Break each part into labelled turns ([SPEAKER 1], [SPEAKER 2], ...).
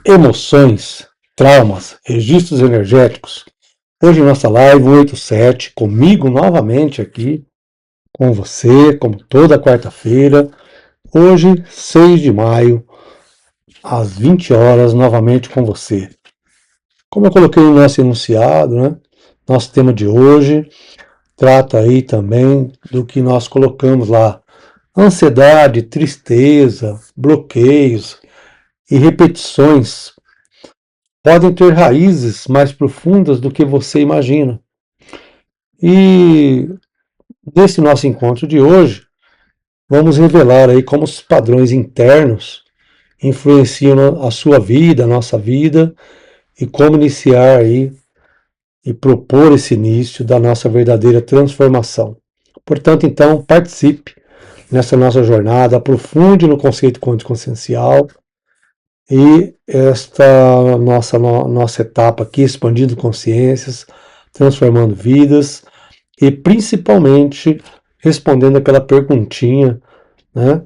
[SPEAKER 1] emoções, traumas, registros energéticos. Hoje nossa live 187, comigo novamente aqui, com você, como toda quarta-feira. Hoje, 6 de maio, às 20 horas, novamente com você. Como eu coloquei no nosso enunciado, né? Nosso tema de hoje trata aí também do que nós colocamos lá. Ansiedade, tristeza, bloqueios e repetições podem ter raízes mais profundas do que você imagina. E nesse nosso encontro de hoje, vamos revelar aí como os padrões internos influenciam a sua vida, a nossa vida, e como iniciar aí e propor esse início da nossa verdadeira transformação. Portanto, então, participe nessa nossa jornada, aprofunde no conceito quântico consciencial e esta nossa etapa aqui, expandindo consciências, transformando vidas e principalmente respondendo aquela perguntinha, né?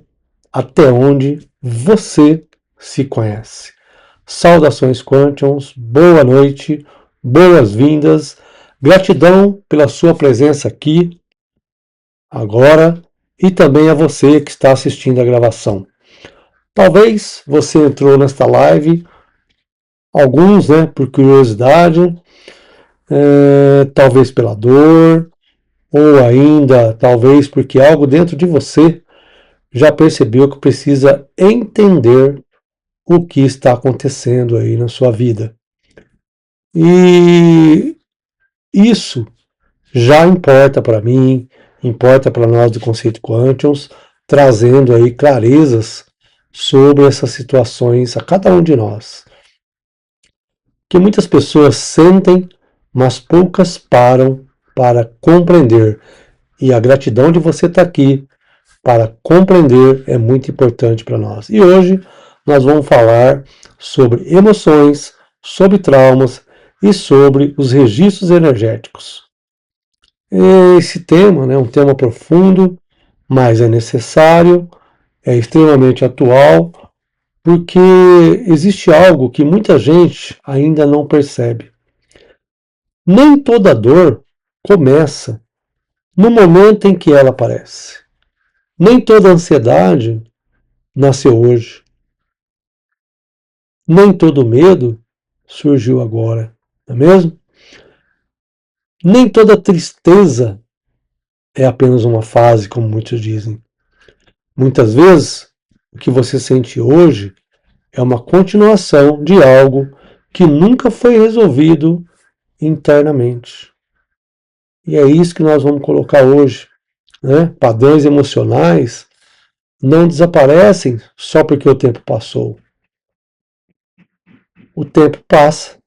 [SPEAKER 1] Até onde você se conhece? Saudações Quantions, boa noite, boas-vindas, gratidão pela sua presença aqui, agora, e também a você que está assistindo a gravação. Talvez você entrou nesta live, alguns, né, por curiosidade, talvez pela dor, ou ainda talvez porque algo dentro de você já percebeu que precisa entender o que está acontecendo aí na sua vida. E isso já importa para mim, importa para nós do Conceito Quantions, trazendo aí clarezas sobre essas situações a cada um de nós. Que muitas pessoas sentem, mas poucas param para compreender. E a gratidão de você estar aqui para compreender é muito importante para nós. E hoje nós vamos falar sobre emoções, sobre traumas e sobre os registros energéticos. Esse tema, né, é um tema profundo, mas é necessário, é extremamente atual, porque existe algo que muita gente ainda não percebe. Nem toda dor começa no momento em que ela aparece. Nem toda ansiedade nasceu hoje. Nem todo medo surgiu agora, não é mesmo? Nem toda tristeza é apenas uma fase, como muitos dizem. Muitas vezes, o que você sente hoje é uma continuação de algo que nunca foi resolvido internamente. E é isso que nós vamos colocar hoje, né? Padrões emocionais não desaparecem só porque o tempo passou. O tempo passa,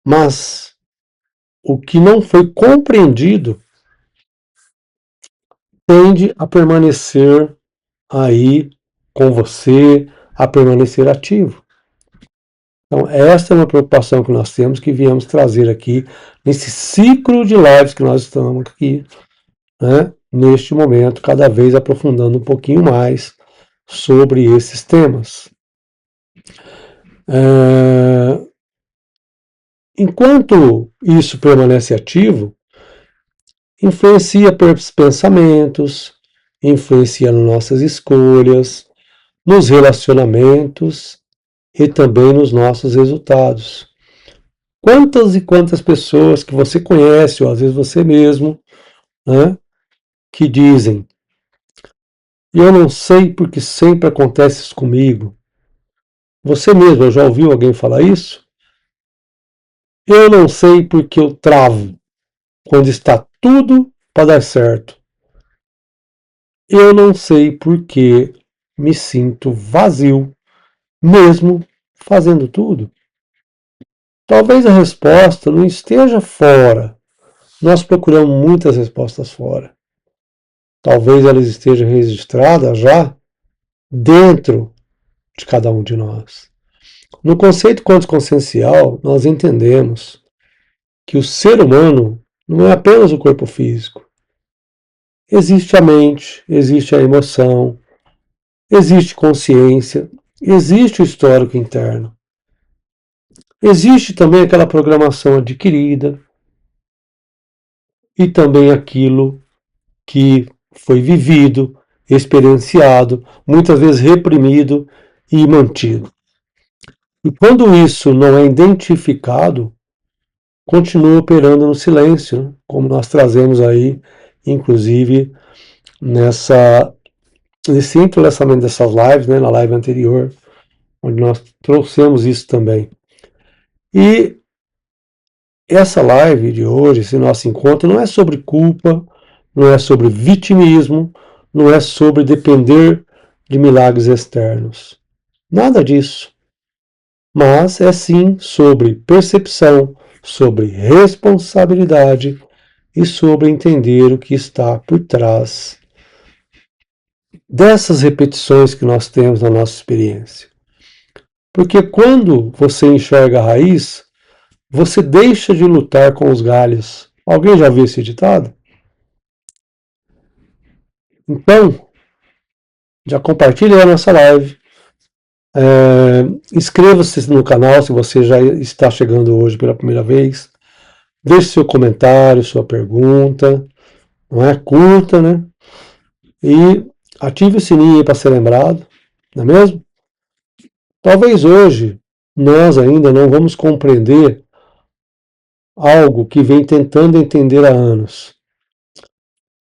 [SPEAKER 1] mas o que não foi compreendido tende a permanecer aí com você, a permanecer ativo. Então, esta é uma preocupação que nós temos, que viemos trazer aqui, nesse ciclo de lives que nós estamos aqui, né, neste momento, cada vez aprofundando um pouquinho mais sobre esses temas. Enquanto isso permanece ativo, influencia pensamentos, influencia nas nossas escolhas, nos relacionamentos e também nos nossos resultados. Quantas e quantas pessoas que você conhece, ou às vezes você mesmo, né, que dizem: eu não sei porque sempre acontece isso comigo. Você mesmo já ouviu alguém falar isso? Eu não sei porque eu travo quando está tudo para dar certo. Eu não sei porque me sinto vazio, mesmo fazendo tudo. Talvez a resposta não esteja fora. Nós procuramos muitas respostas fora. Talvez ela esteja registrada já dentro de cada um de nós. No conceito quântico consciencial, nós entendemos que o ser humano não é apenas o corpo físico. Existe a mente, existe a emoção, existe consciência, existe o histórico interno. Existe também aquela programação adquirida e também aquilo que foi vivido, experienciado, muitas vezes reprimido e mantido. E quando isso não é identificado, continua operando no silêncio, como nós trazemos aí, inclusive, nesse entrelaçamento dessas lives, né, na live anterior, onde nós trouxemos isso também. E essa live de hoje, esse nosso encontro, não é sobre culpa, não é sobre vitimismo, não é sobre depender de milagres externos. Nada disso. Mas é sim sobre percepção, sobre responsabilidade e sobre entender o que está por trás dessas repetições que nós temos na nossa experiência. Porque quando você enxerga a raiz, você deixa de lutar com os galhos. Alguém já viu esse ditado? Então, já compartilhe a nossa live. Inscreva-se no canal se você já está chegando hoje pela primeira vez. Deixe seu comentário, sua pergunta. Não é? Curta, né? E ative o sininho para ser lembrado. Não é mesmo? Talvez hoje nós ainda não vamos compreender algo que vem tentando entender há anos.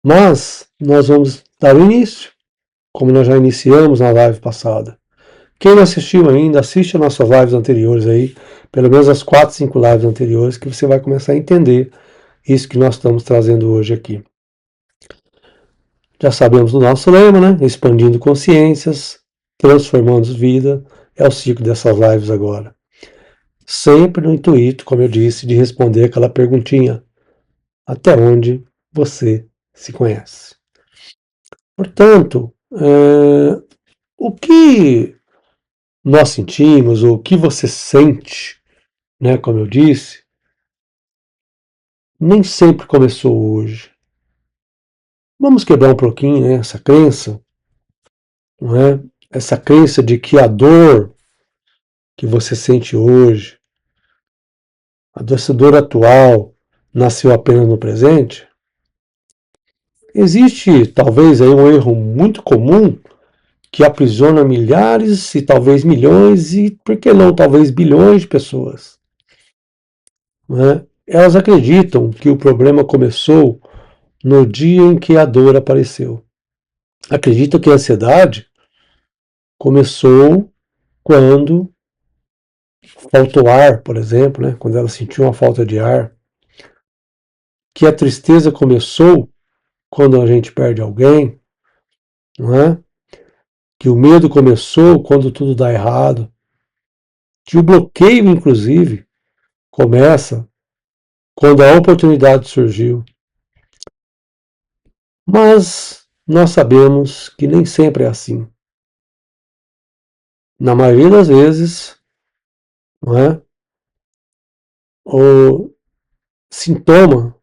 [SPEAKER 1] Mas nós vamos dar o início, como nós já iniciamos na live passada. Quem não assistiu ainda, assiste as nossas lives anteriores aí, pelo menos as 4, 5 lives anteriores, que você vai começar a entender isso que nós estamos trazendo hoje aqui. Já sabemos do nosso lema, né? Expandindo consciências, transformando vida, é o ciclo dessas lives agora. Sempre no intuito, como eu disse, de responder aquela perguntinha: até onde você se conhece? Portanto, o que nós sentimos, ou o que você sente, né, como eu disse, nem sempre começou hoje. Vamos quebrar um pouquinho, né, essa crença, não é? Essa crença de que a dor que você sente hoje, essa dor atual, nasceu apenas no presente. Existe talvez aí um erro muito comum que aprisiona milhares e talvez milhões e, por que não, talvez bilhões de pessoas. Né? Elas acreditam que o problema começou no dia em que a dor apareceu. Acreditam que a ansiedade começou quando faltou ar, por exemplo, né? Quando ela sentiu uma falta de ar. Que a tristeza começou quando a gente perde alguém, não é? Que o medo começou quando tudo dá errado. Que o bloqueio, inclusive, começa quando a oportunidade surgiu. Mas nós sabemos que nem sempre é assim. Na maioria das vezes, não é? O sintoma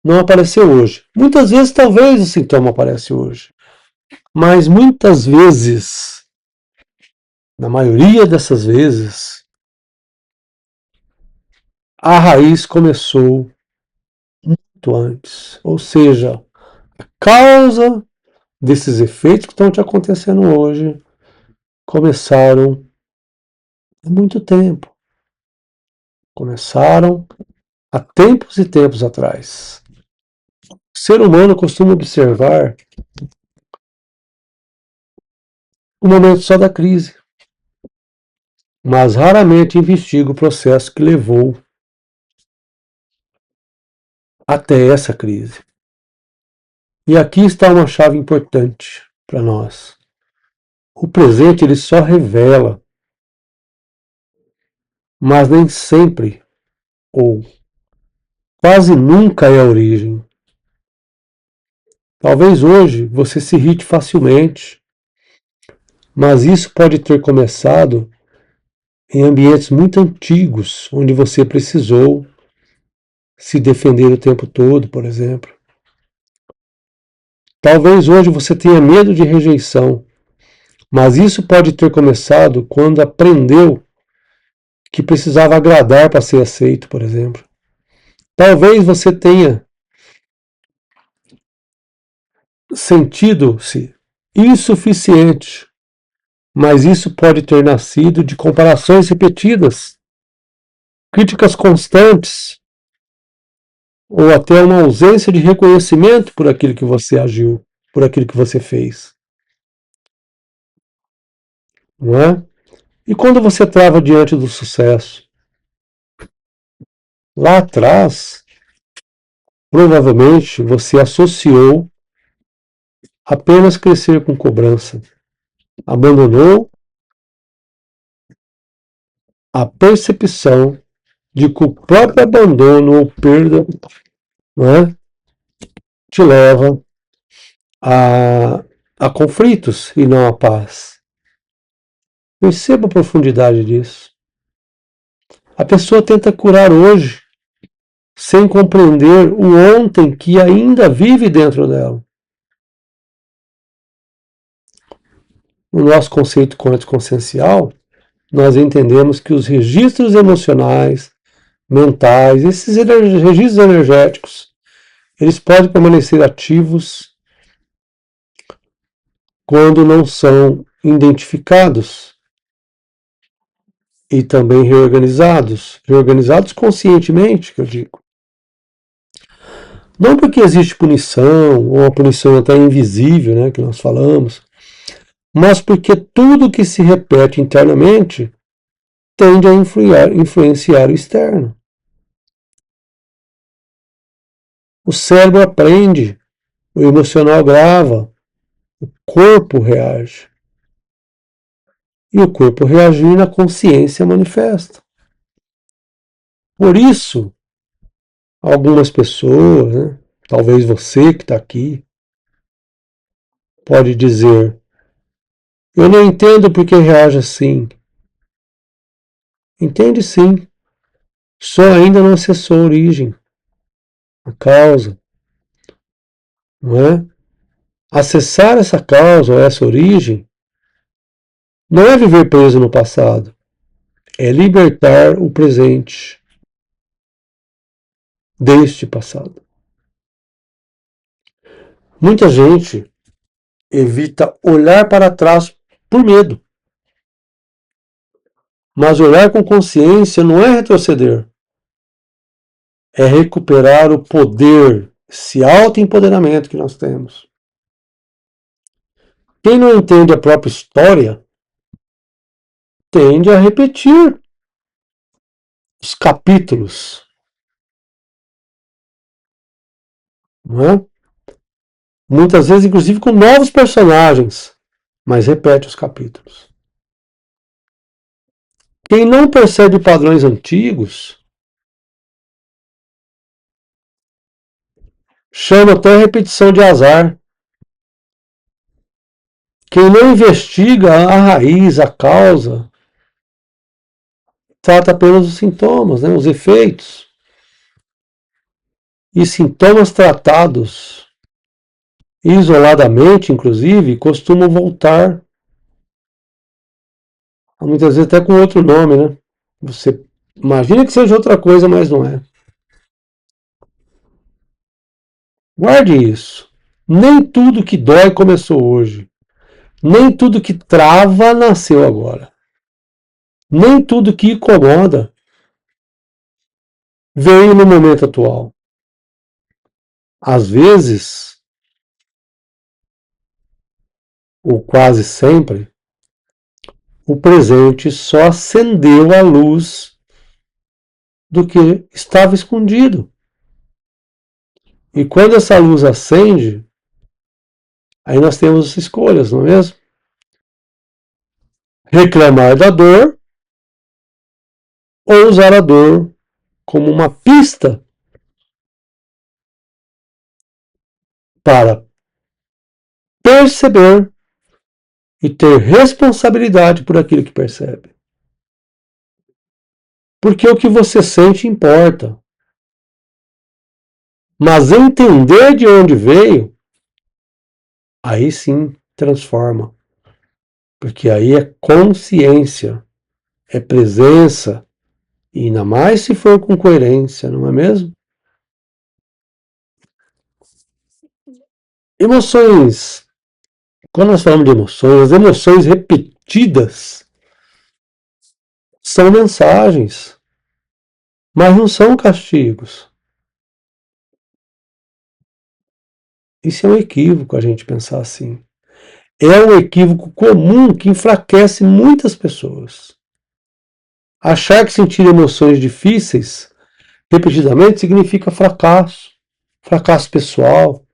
[SPEAKER 1] não apareceu hoje. Muitas vezes, talvez o sintoma aparece hoje. Mas muitas vezes, na maioria dessas vezes, a raiz começou muito antes. Ou seja, a causa desses efeitos que estão te acontecendo hoje começaram há muito tempo. Começaram há tempos e tempos atrás. O ser humano costuma observar o momento só da crise, mas raramente investiga o processo que levou até essa crise. E aqui está uma chave importante para nós. O presente ele só revela, mas nem sempre ou quase nunca é a origem. Talvez hoje você se irrite facilmente, mas isso pode ter começado em ambientes muito antigos, onde você precisou se defender o tempo todo, por exemplo. Talvez hoje você tenha medo de rejeição, mas isso pode ter começado quando aprendeu que precisava agradar para ser aceito, por exemplo. Talvez você tenha sentido-se insuficiente, mas isso pode ter nascido de comparações repetidas, críticas constantes, ou até uma ausência de reconhecimento por aquilo que você agiu, por aquilo que você fez. Não é? E quando você trava diante do sucesso? Lá atrás, provavelmente você associou apenas crescer com cobrança. Abandonou a percepção de que o próprio abandono ou perda, não é, te leva a conflitos e não a paz. Perceba a profundidade disso. A pessoa tenta curar hoje, sem compreender o ontem que ainda vive dentro dela. No nosso conceito quântico consciencial, nós entendemos que os registros emocionais, mentais, esses registros energéticos, eles podem permanecer ativos quando não são identificados e também reorganizados conscientemente, que eu digo. Não porque existe punição, ou uma punição até invisível, né, que nós falamos, mas porque tudo que se repete internamente tende a influenciar o externo. O cérebro aprende, o emocional grava, o corpo reage. E o corpo reagindo, a consciência manifesta. Por isso, algumas pessoas, né, talvez você que está aqui, pode dizer: eu não entendo porque reage assim. Entende sim, só ainda não acessou a origem, a causa, não é? Acessar essa causa ou essa origem não é viver preso no passado, é libertar o presente deste passado. Muita gente evita olhar para trás por medo. Mas olhar com consciência não é retroceder, é recuperar o poder, esse autoempoderamento que nós temos. Quem não entende a própria história tende a repetir os capítulos, não é? Muitas vezes, inclusive, com novos personagens, mas repete os capítulos. Quem não percebe padrões antigos chama até repetição de azar. Quem não investiga a raiz, a causa, trata apenas os sintomas, né, os efeitos. E sintomas tratados isoladamente, inclusive, costumam voltar, muitas vezes até com outro nome, né? Você imagina que seja outra coisa, mas não é. Guarde isso. Nem tudo que dói começou hoje. Nem tudo que trava nasceu agora. Nem tudo que incomoda veio no momento atual. Às vezes, ou quase sempre, o presente só acendeu a luz do que estava escondido. E quando essa luz acende, aí nós temos escolhas, não é mesmo? Reclamar da dor ou usar a dor como uma pista para perceber e ter responsabilidade por aquilo que percebe. Porque o que você sente importa. Mas entender de onde veio, aí sim transforma. Porque aí é consciência, é presença, E ainda mais se for com coerência, não é mesmo? Emoções. Quando nós falamos de emoções, as emoções repetidas são mensagens, mas não são castigos. Isso é um equívoco a gente pensar assim. É um equívoco comum que enfraquece muitas pessoas. Achar que sentir emoções difíceis repetidamente significa fracasso, fracasso pessoal.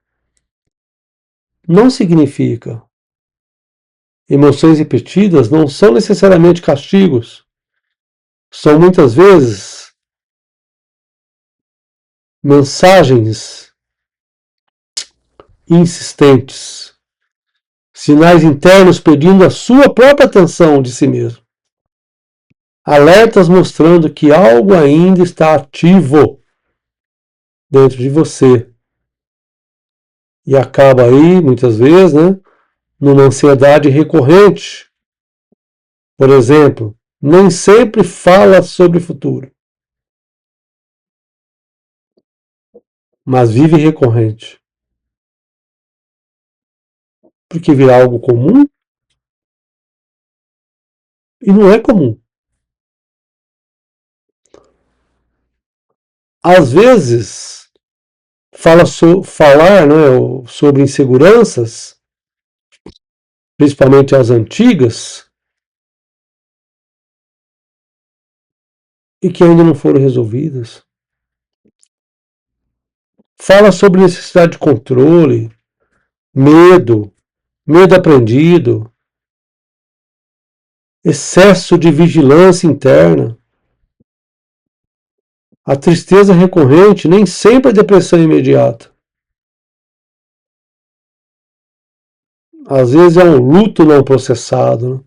[SPEAKER 1] Não significa. Emoções repetidas não são necessariamente castigos. São muitas vezes mensagens insistentes, sinais internos pedindo a sua própria atenção de si mesmo. Alertas mostrando que algo ainda está ativo dentro de você. E acaba aí, muitas vezes, né, numa ansiedade recorrente. Por exemplo, nem sempre fala sobre o futuro, mas vive recorrente. Porque vira algo comum e não é comum. Às vezes, falar, né, sobre inseguranças, principalmente as antigas, e que ainda não foram resolvidas. Fala sobre necessidade de controle, medo, medo aprendido, excesso de vigilância interna. A tristeza recorrente nem sempre é depressão imediata. Às vezes é um luto não processado. Né?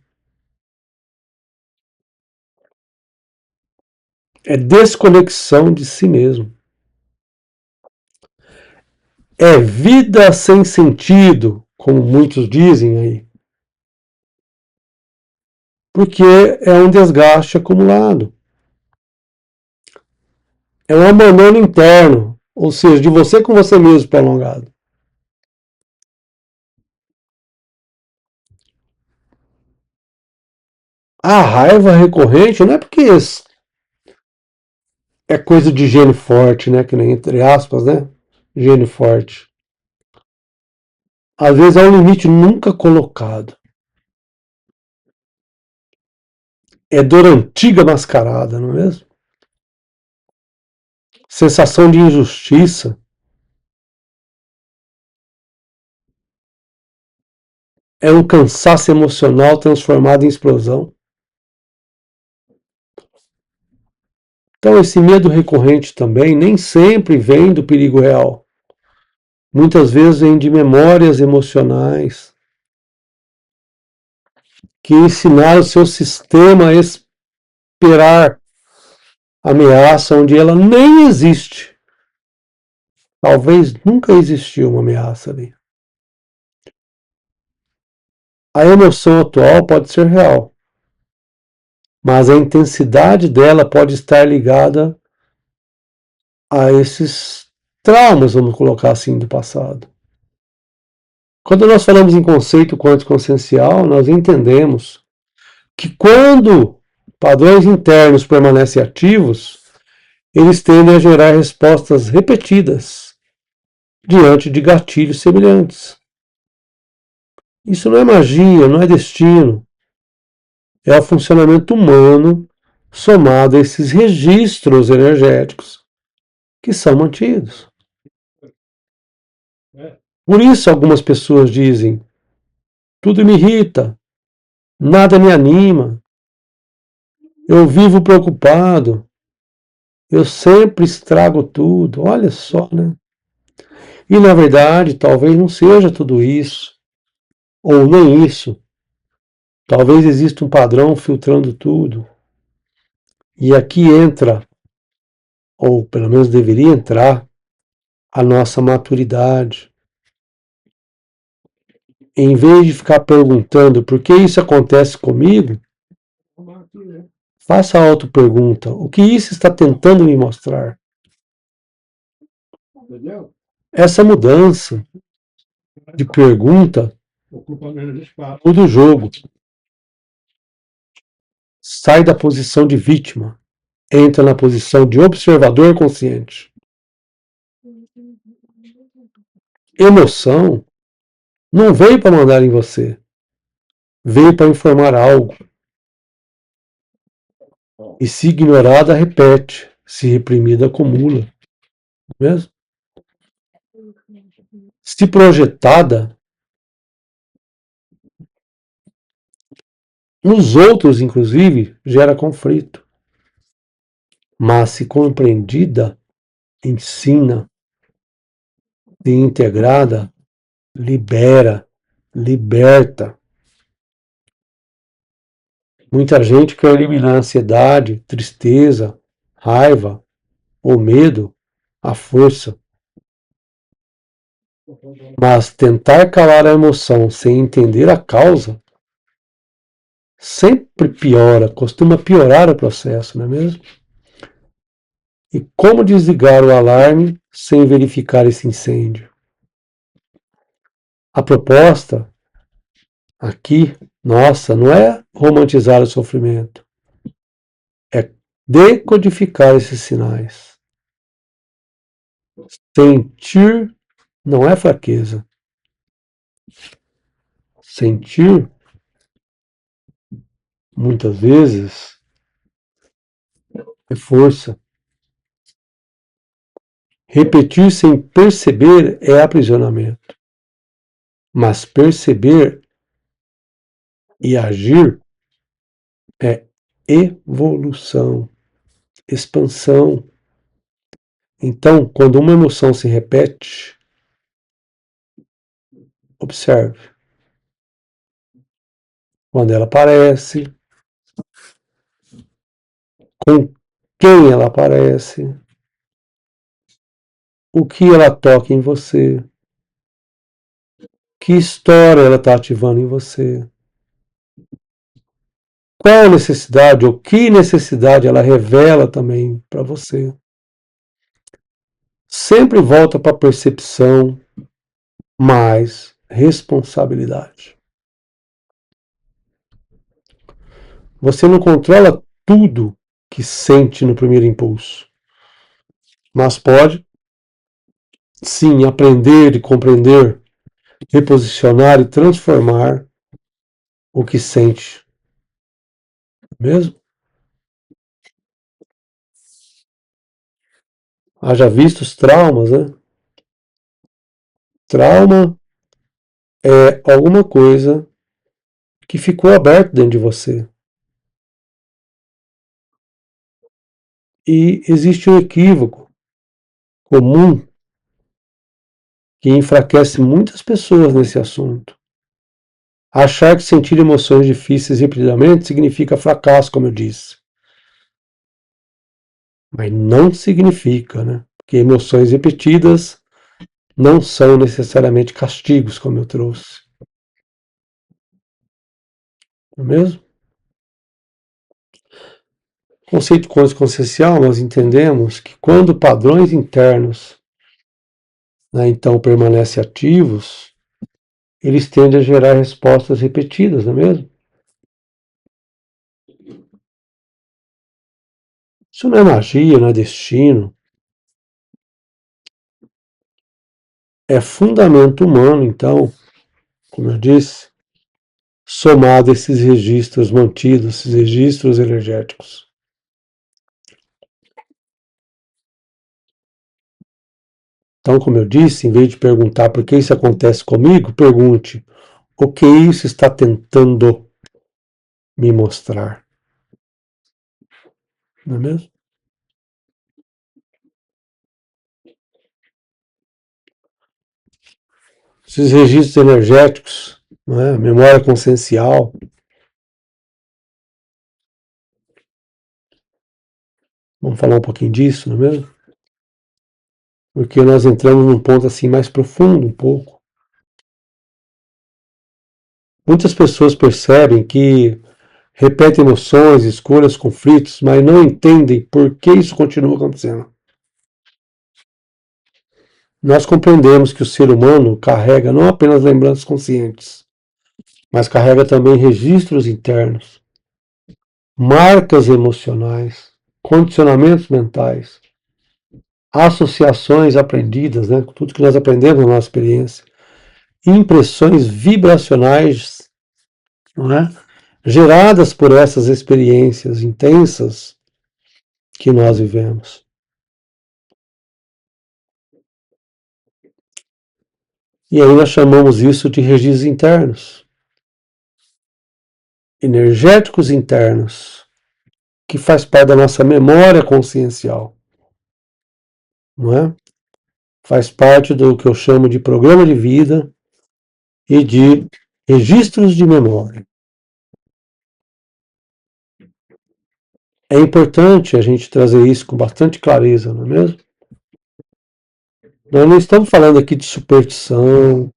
[SPEAKER 1] É desconexão de si mesmo. É vida sem sentido, como muitos dizem aí. Porque é um desgaste acumulado. É um abandono interno, ou seja, de você com você mesmo prolongado. A raiva recorrente não é porque é coisa de gene forte, né? Que nem entre aspas, né? Gene forte. Às vezes é um limite nunca colocado. É dor antiga mascarada, não é mesmo? Sensação de injustiça. É um cansaço emocional transformado em explosão. Então, esse medo recorrente também nem sempre vem do perigo real. Muitas vezes vem de memórias emocionais que ensinaram o seu sistema a esperar ameaça onde ela nem existe. Talvez nunca existiu uma ameaça ali. A emoção atual pode ser real, mas a intensidade dela pode estar ligada a esses traumas, vamos colocar assim, do passado. Quando nós falamos em conceito quântico consciencial, nós entendemos que quando padrões internos permanecem ativos, eles tendem a gerar respostas repetidas diante de gatilhos semelhantes. Isso não é magia, não é destino. É o funcionamento humano somado a esses registros energéticos que são mantidos. Por isso algumas pessoas dizem: tudo me irrita, nada me anima, eu vivo preocupado, eu sempre estrago tudo. Olha só, né? E na verdade, talvez não seja tudo isso, ou nem isso. Talvez exista um padrão filtrando tudo. E aqui entra, ou pelo menos deveria entrar, a nossa maturidade. Em vez de ficar perguntando por que isso acontece comigo, Faça a auto-pergunta. O que isso está tentando me mostrar? Essa mudança de pergunta muda o jogo. Sai da posição de vítima. Entra na posição de observador consciente. Emoção não veio para mandar em você. Veio para informar algo. E se ignorada, repete. Se reprimida, acumula. Não é mesmo? Se projetada, nos outros, inclusive, gera conflito. Mas se compreendida, ensina. Se integrada, libera, liberta. Muita gente quer eliminar a ansiedade, tristeza, raiva ou medo à força. Mas tentar calar a emoção sem entender a causa sempre piora, costuma piorar o processo, não é mesmo? E como desligar o alarme sem verificar esse incêndio? A proposta aqui, nossa, não é romantizar o sofrimento, é decodificar esses sinais. Sentir não é fraqueza. Sentir, muitas vezes, é força. Repetir sem perceber é aprisionamento. Mas perceber e agir é evolução, expansão. Então, quando uma emoção se repete, observe. Quando ela aparece, com quem ela aparece, o que ela toca em você, que história ela está ativando em você, qual necessidade ou que necessidade ela revela também para você. Sempre volta para a percepção, mais responsabilidade. Você não controla tudo que sente no primeiro impulso, mas pode, sim, aprender e compreender, reposicionar e transformar o que sente. Mesmo? Haja visto os traumas, né? Trauma é alguma coisa que ficou aberto dentro de você. E existe um equívoco comum que enfraquece muitas pessoas nesse assunto. Achar que sentir emoções difíceis repetidamente significa fracasso, como eu disse. Mas não significa, né? Porque emoções repetidas não são necessariamente castigos, como eu trouxe. Não é mesmo? Conceito consciencial, nós entendemos que quando padrões internos, né, então permanecem ativos, eles tendem a gerar respostas repetidas, não é mesmo? Isso não é magia, não é destino. É fundamento humano, então, como eu disse, somado a esses registros mantidos, esses registros energéticos. Então, como eu disse, em vez de perguntar por que isso acontece comigo, pergunte o que isso está tentando me mostrar. Não é mesmo? Esses registros energéticos, não é? Memória consciencial, vamos falar um pouquinho disso, não é mesmo? Porque nós entramos num ponto assim mais profundo um pouco. Muitas pessoas percebem que repetem emoções, escolhas, conflitos, mas não entendem por que isso continua acontecendo. Nós compreendemos que o ser humano carrega não apenas lembranças conscientes, mas carrega também registros internos, marcas emocionais, condicionamentos mentais, associações aprendidas, né, tudo que nós aprendemos na nossa experiência, impressões vibracionais, não é, geradas por essas experiências intensas que nós vivemos. E aí nós chamamos isso de registros internos, energéticos internos, que faz parte da nossa memória consciencial, não é? Faz parte do que eu chamo de programa de vida e de registros de memória. É importante a gente trazer isso com bastante clareza, não é mesmo? Nós não estamos falando aqui de superstição,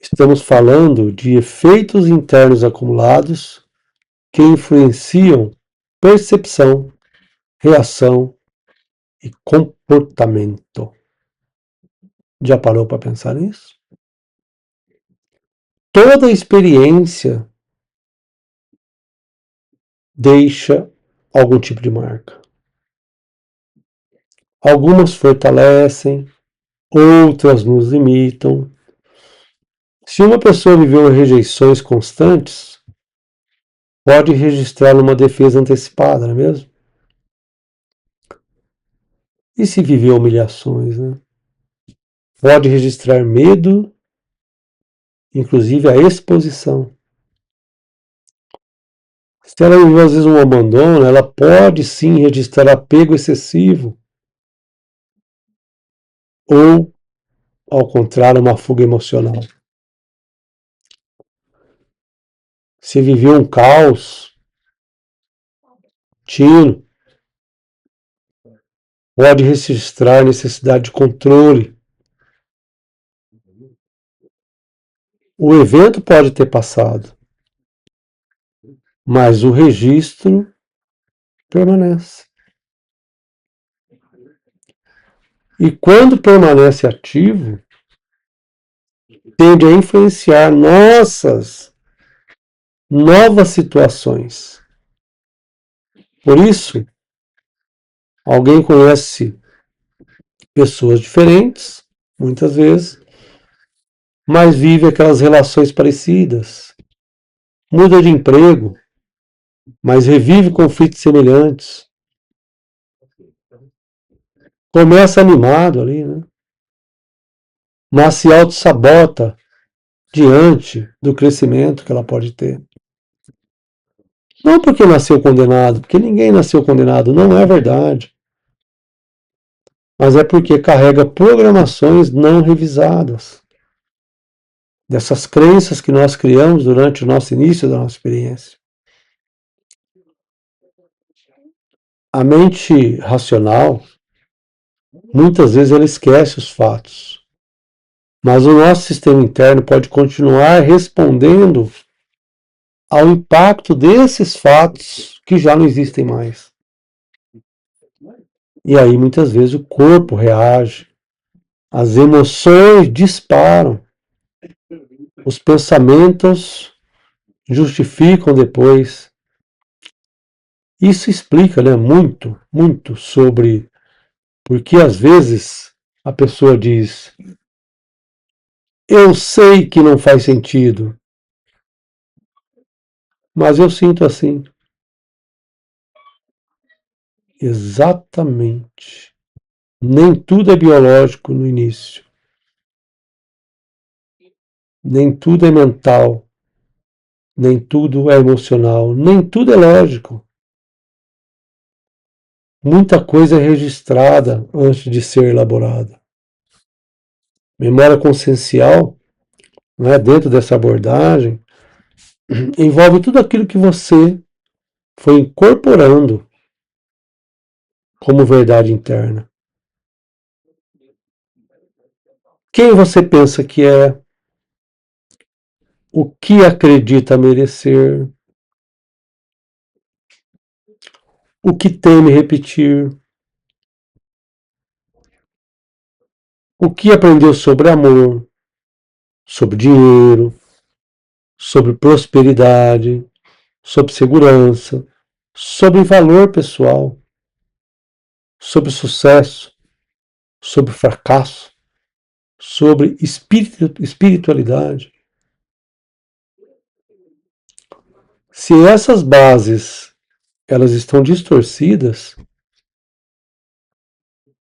[SPEAKER 1] estamos falando de efeitos internos acumulados que influenciam percepção, reação e comportamento. Já parou para pensar nisso? Toda experiência deixa algum tipo de marca. Algumas fortalecem, outras nos limitam. Se uma pessoa viveu rejeições constantes, pode registrar uma defesa antecipada, não é mesmo? E se viveu humilhações, né? Pode registrar medo, inclusive a exposição. Se ela viveu às vezes um abandono, ela pode sim registrar apego excessivo ou, ao contrário, uma fuga emocional. Se viveu um caos, tino, pode registrar necessidade de controle. O evento pode ter passado, mas o registro permanece. E quando permanece ativo, tende a influenciar novas situações. Por isso, alguém conhece pessoas diferentes, muitas vezes, mas vive aquelas relações parecidas. Muda de emprego, mas revive conflitos semelhantes. Começa animado ali, né? Mas se auto-sabota diante do crescimento que ela pode ter. Não porque nasceu condenado, porque ninguém nasceu condenado, não é verdade. Mas é porque carrega programações não revisadas. Dessas crenças que nós criamos durante o nosso início da nossa experiência. A mente racional, muitas vezes ela esquece os fatos. Mas o nosso sistema interno pode continuar respondendo ao impacto desses fatos que já não existem mais. E aí muitas vezes o corpo reage, as emoções disparam, os pensamentos justificam depois. Isso explica, né, muito sobre por que às vezes a pessoa diz: eu sei que não faz sentido, mas eu sinto assim. Exatamente. Nem tudo é biológico no início. Nem tudo é mental. Nem tudo é emocional. Nem tudo é lógico. Muita coisa é registrada antes de ser elaborada. Memória consciencial, né, dentro dessa abordagem, envolve tudo aquilo que você foi incorporando como verdade interna. Quem você pensa que é, o que acredita merecer, o que teme repetir, o que aprendeu sobre amor, sobre dinheiro, sobre prosperidade, sobre segurança, sobre valor pessoal, sobre sucesso, sobre fracasso, sobre espiritualidade. Se essas bases elas estão distorcidas,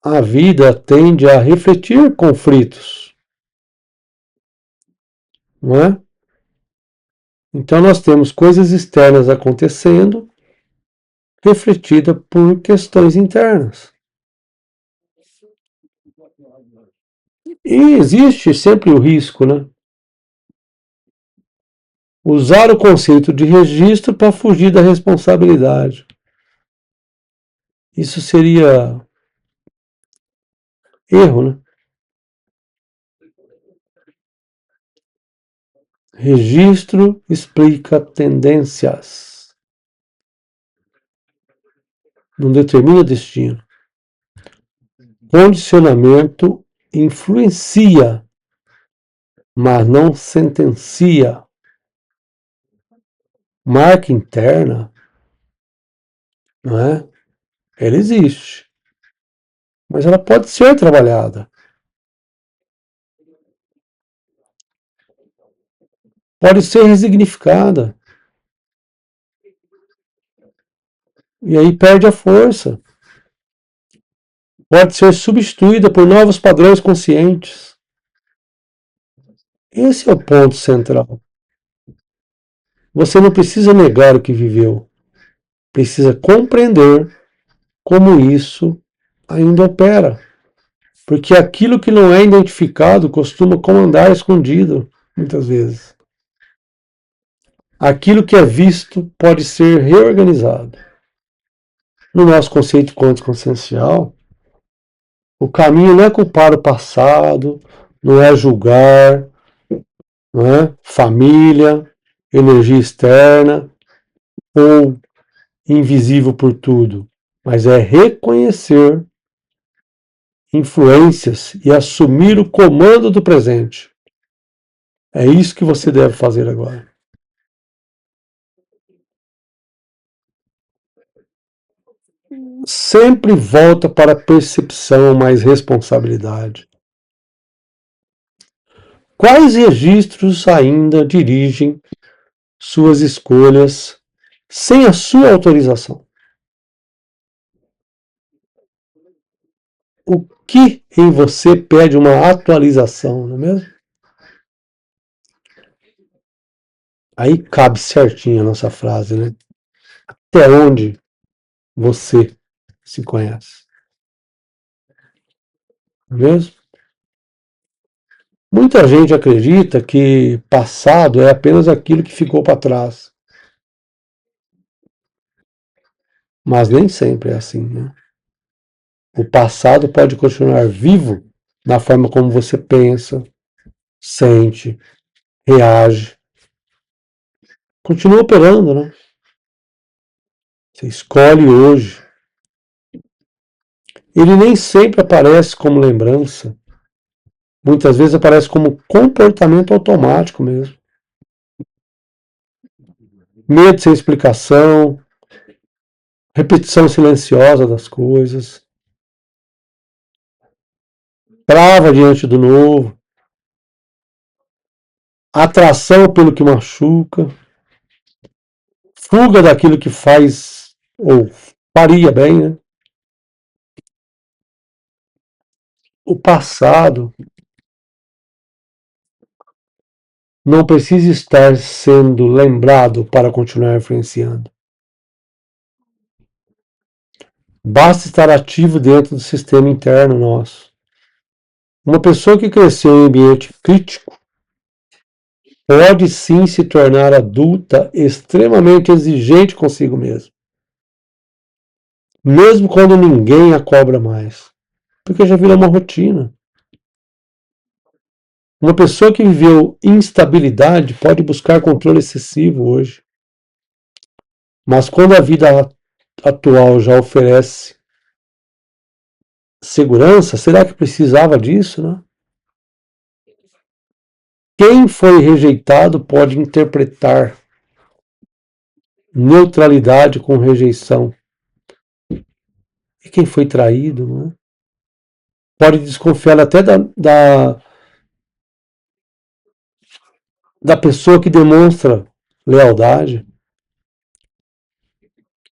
[SPEAKER 1] a vida tende a refletir conflitos, não é? Então nós temos coisas externas acontecendo, refletida por questões internas. E existe sempre o risco, né? Usar o conceito de registro para fugir da responsabilidade. Isso seria erro, né? Registro explica tendências, não determina destino. Condicionamento influencia, mas não sentencia. Marca interna, não é? Ela existe, mas ela pode ser trabalhada. Pode ser resignificada. E aí perde a força. Pode ser substituída por novos padrões conscientes. Esse é o ponto central. Você não precisa negar o que viveu. Precisa compreender como isso ainda opera. Porque aquilo que não é identificado costuma comandar escondido, muitas vezes. Aquilo que é visto pode ser reorganizado. No nosso conceito quântico consciencial, o caminho não é culpar o passado, não é julgar, não é? Família, energia externa ou invisível por tudo, mas é reconhecer influências e assumir o comando do presente. É isso que você deve fazer agora. Sempre volta para a percepção mais responsabilidade. Quais registros ainda dirigem suas escolhas sem a sua autorização? O que em você pede uma atualização, não é mesmo? Aí cabe certinho a nossa frase, né? Até onde você se conhece? Não é mesmo? Muita gente acredita que passado é apenas aquilo que ficou para trás. Mas nem sempre é assim, né? O passado pode continuar vivo na forma como você pensa, sente, reage. Continua operando, né? Você escolhe hoje. Ele nem sempre aparece como lembrança. Muitas vezes aparece como comportamento automático mesmo. Medo sem explicação, repetição silenciosa das coisas, trava diante do novo, atração pelo que machuca, fuga daquilo que faz ou faria bem, né? O passado não precisa estar sendo lembrado para continuar influenciando. Basta estar ativo dentro do sistema interno nosso. Uma pessoa que cresceu em ambiente crítico pode sim se tornar adulta extremamente exigente consigo mesmo. Mesmo quando ninguém a cobra mais. Porque já virou uma rotina. Uma pessoa que viveu instabilidade pode buscar controle excessivo hoje. Mas quando a vida atual já oferece segurança, será que precisava disso, né? Quem foi rejeitado pode interpretar neutralidade com rejeição. E quem foi traído, né? Pode desconfiar até da pessoa que demonstra lealdade.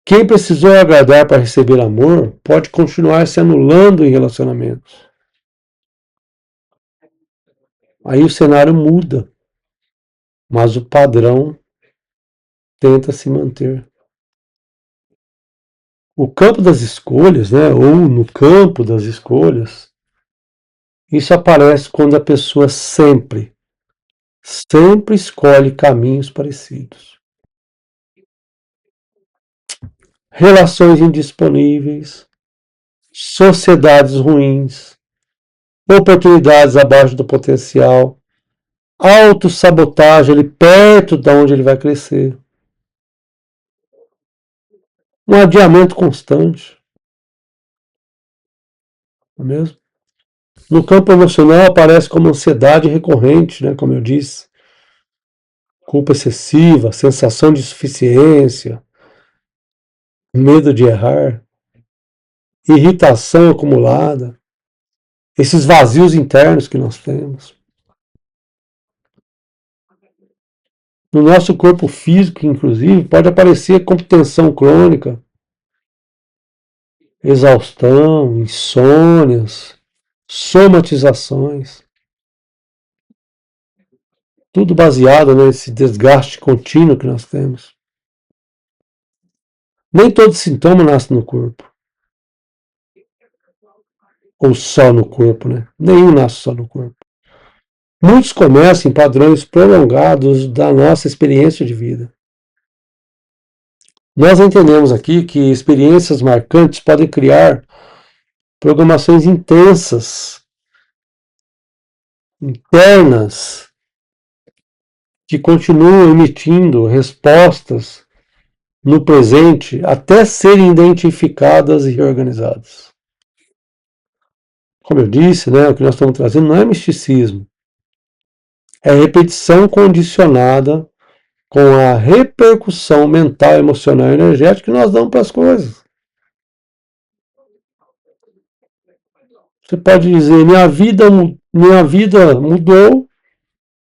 [SPEAKER 1] Quem precisou agradar para receber amor pode continuar se anulando em relacionamentos. Aí o cenário muda, mas o padrão tenta se manter. O campo das escolhas, né, ou no campo das escolhas, isso aparece quando a pessoa sempre escolhe caminhos parecidos. Relações indisponíveis, sociedades ruins, oportunidades abaixo do potencial, autossabotagem ali perto de onde ele vai crescer, um adiamento constante, não é mesmo? No campo emocional aparece como ansiedade recorrente, né, como eu disse, culpa excessiva, sensação de insuficiência, medo de errar, irritação acumulada, esses vazios internos que nós temos. No nosso corpo físico, inclusive, pode aparecer como tensão crônica, exaustão, insônias, somatizações, tudo baseado nesse desgaste contínuo que nós temos. Nem todo sintoma nasce no corpo, ou só no corpo, né? Nenhum nasce só no corpo. Muitos começam em padrões prolongados da nossa experiência de vida. Nós entendemos aqui que experiências marcantes podem criar programações intensas, internas, que continuam emitindo respostas no presente até serem identificadas e reorganizadas. Como eu disse, né, o que nós estamos trazendo não é misticismo, é repetição condicionada com a repercussão mental, emocional e energética que nós damos para as coisas. Você pode dizer, minha vida mudou,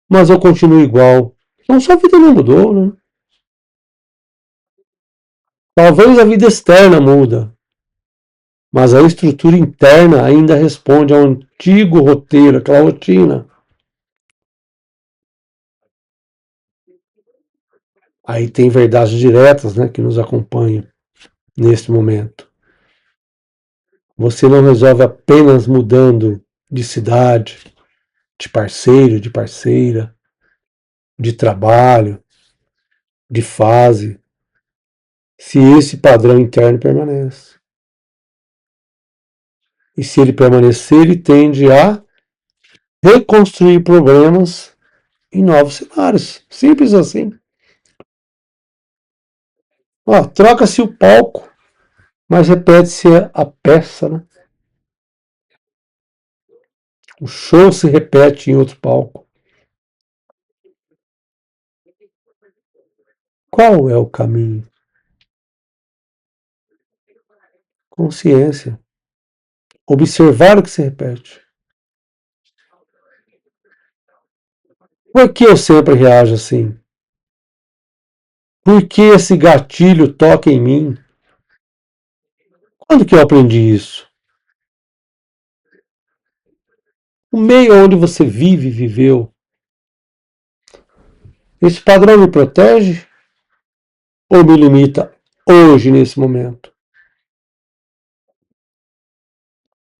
[SPEAKER 1] mas eu continuo igual. Então sua vida não mudou, né? Talvez a vida externa muda, mas a estrutura interna ainda responde ao antigo roteiro, aquela rotina. Aí tem verdades diretas, né, que nos acompanham neste momento. Você não resolve apenas mudando de cidade, de parceiro, de parceira, de trabalho, de fase, se esse padrão interno permanece. E se ele permanecer, ele tende a reconstruir problemas em novos cenários. Simples assim. Ó, troca-se o palco, mas repete-se a peça, né? O show se repete em outro palco. Qual é o caminho? Consciência. Observar o que se repete. Por que eu sempre reajo assim? Por que esse gatilho toca em mim? Quando que eu aprendi isso? O meio onde você vive, viveu. Esse padrão me protege ou me limita hoje, nesse momento?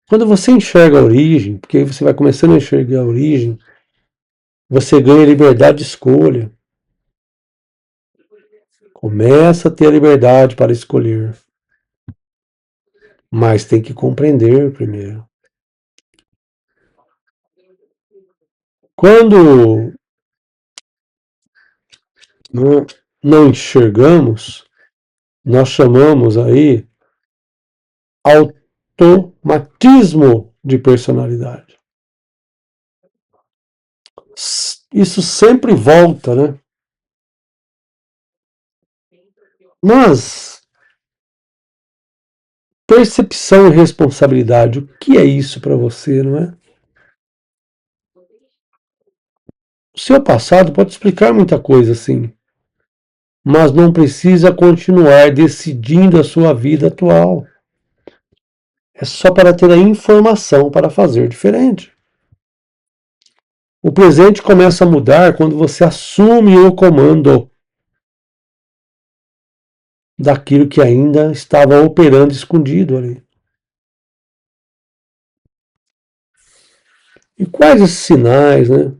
[SPEAKER 1] Quando você enxerga a origem, porque aí você vai começando a enxergar a origem, você ganha liberdade de escolha. Começa a ter a liberdade para escolher. Mas tem que compreender primeiro. Quando não enxergamos, nós chamamos aí automatismo de personalidade. Isso sempre volta, né? Mas percepção e responsabilidade, o que é isso para você, não é? O seu passado pode explicar muita coisa, sim, mas não precisa continuar decidindo a sua vida atual. É só para ter a informação para fazer diferente. O presente começa a mudar quando você assume o comando daquilo que ainda estava operando escondido ali. E quais esses sinais, né?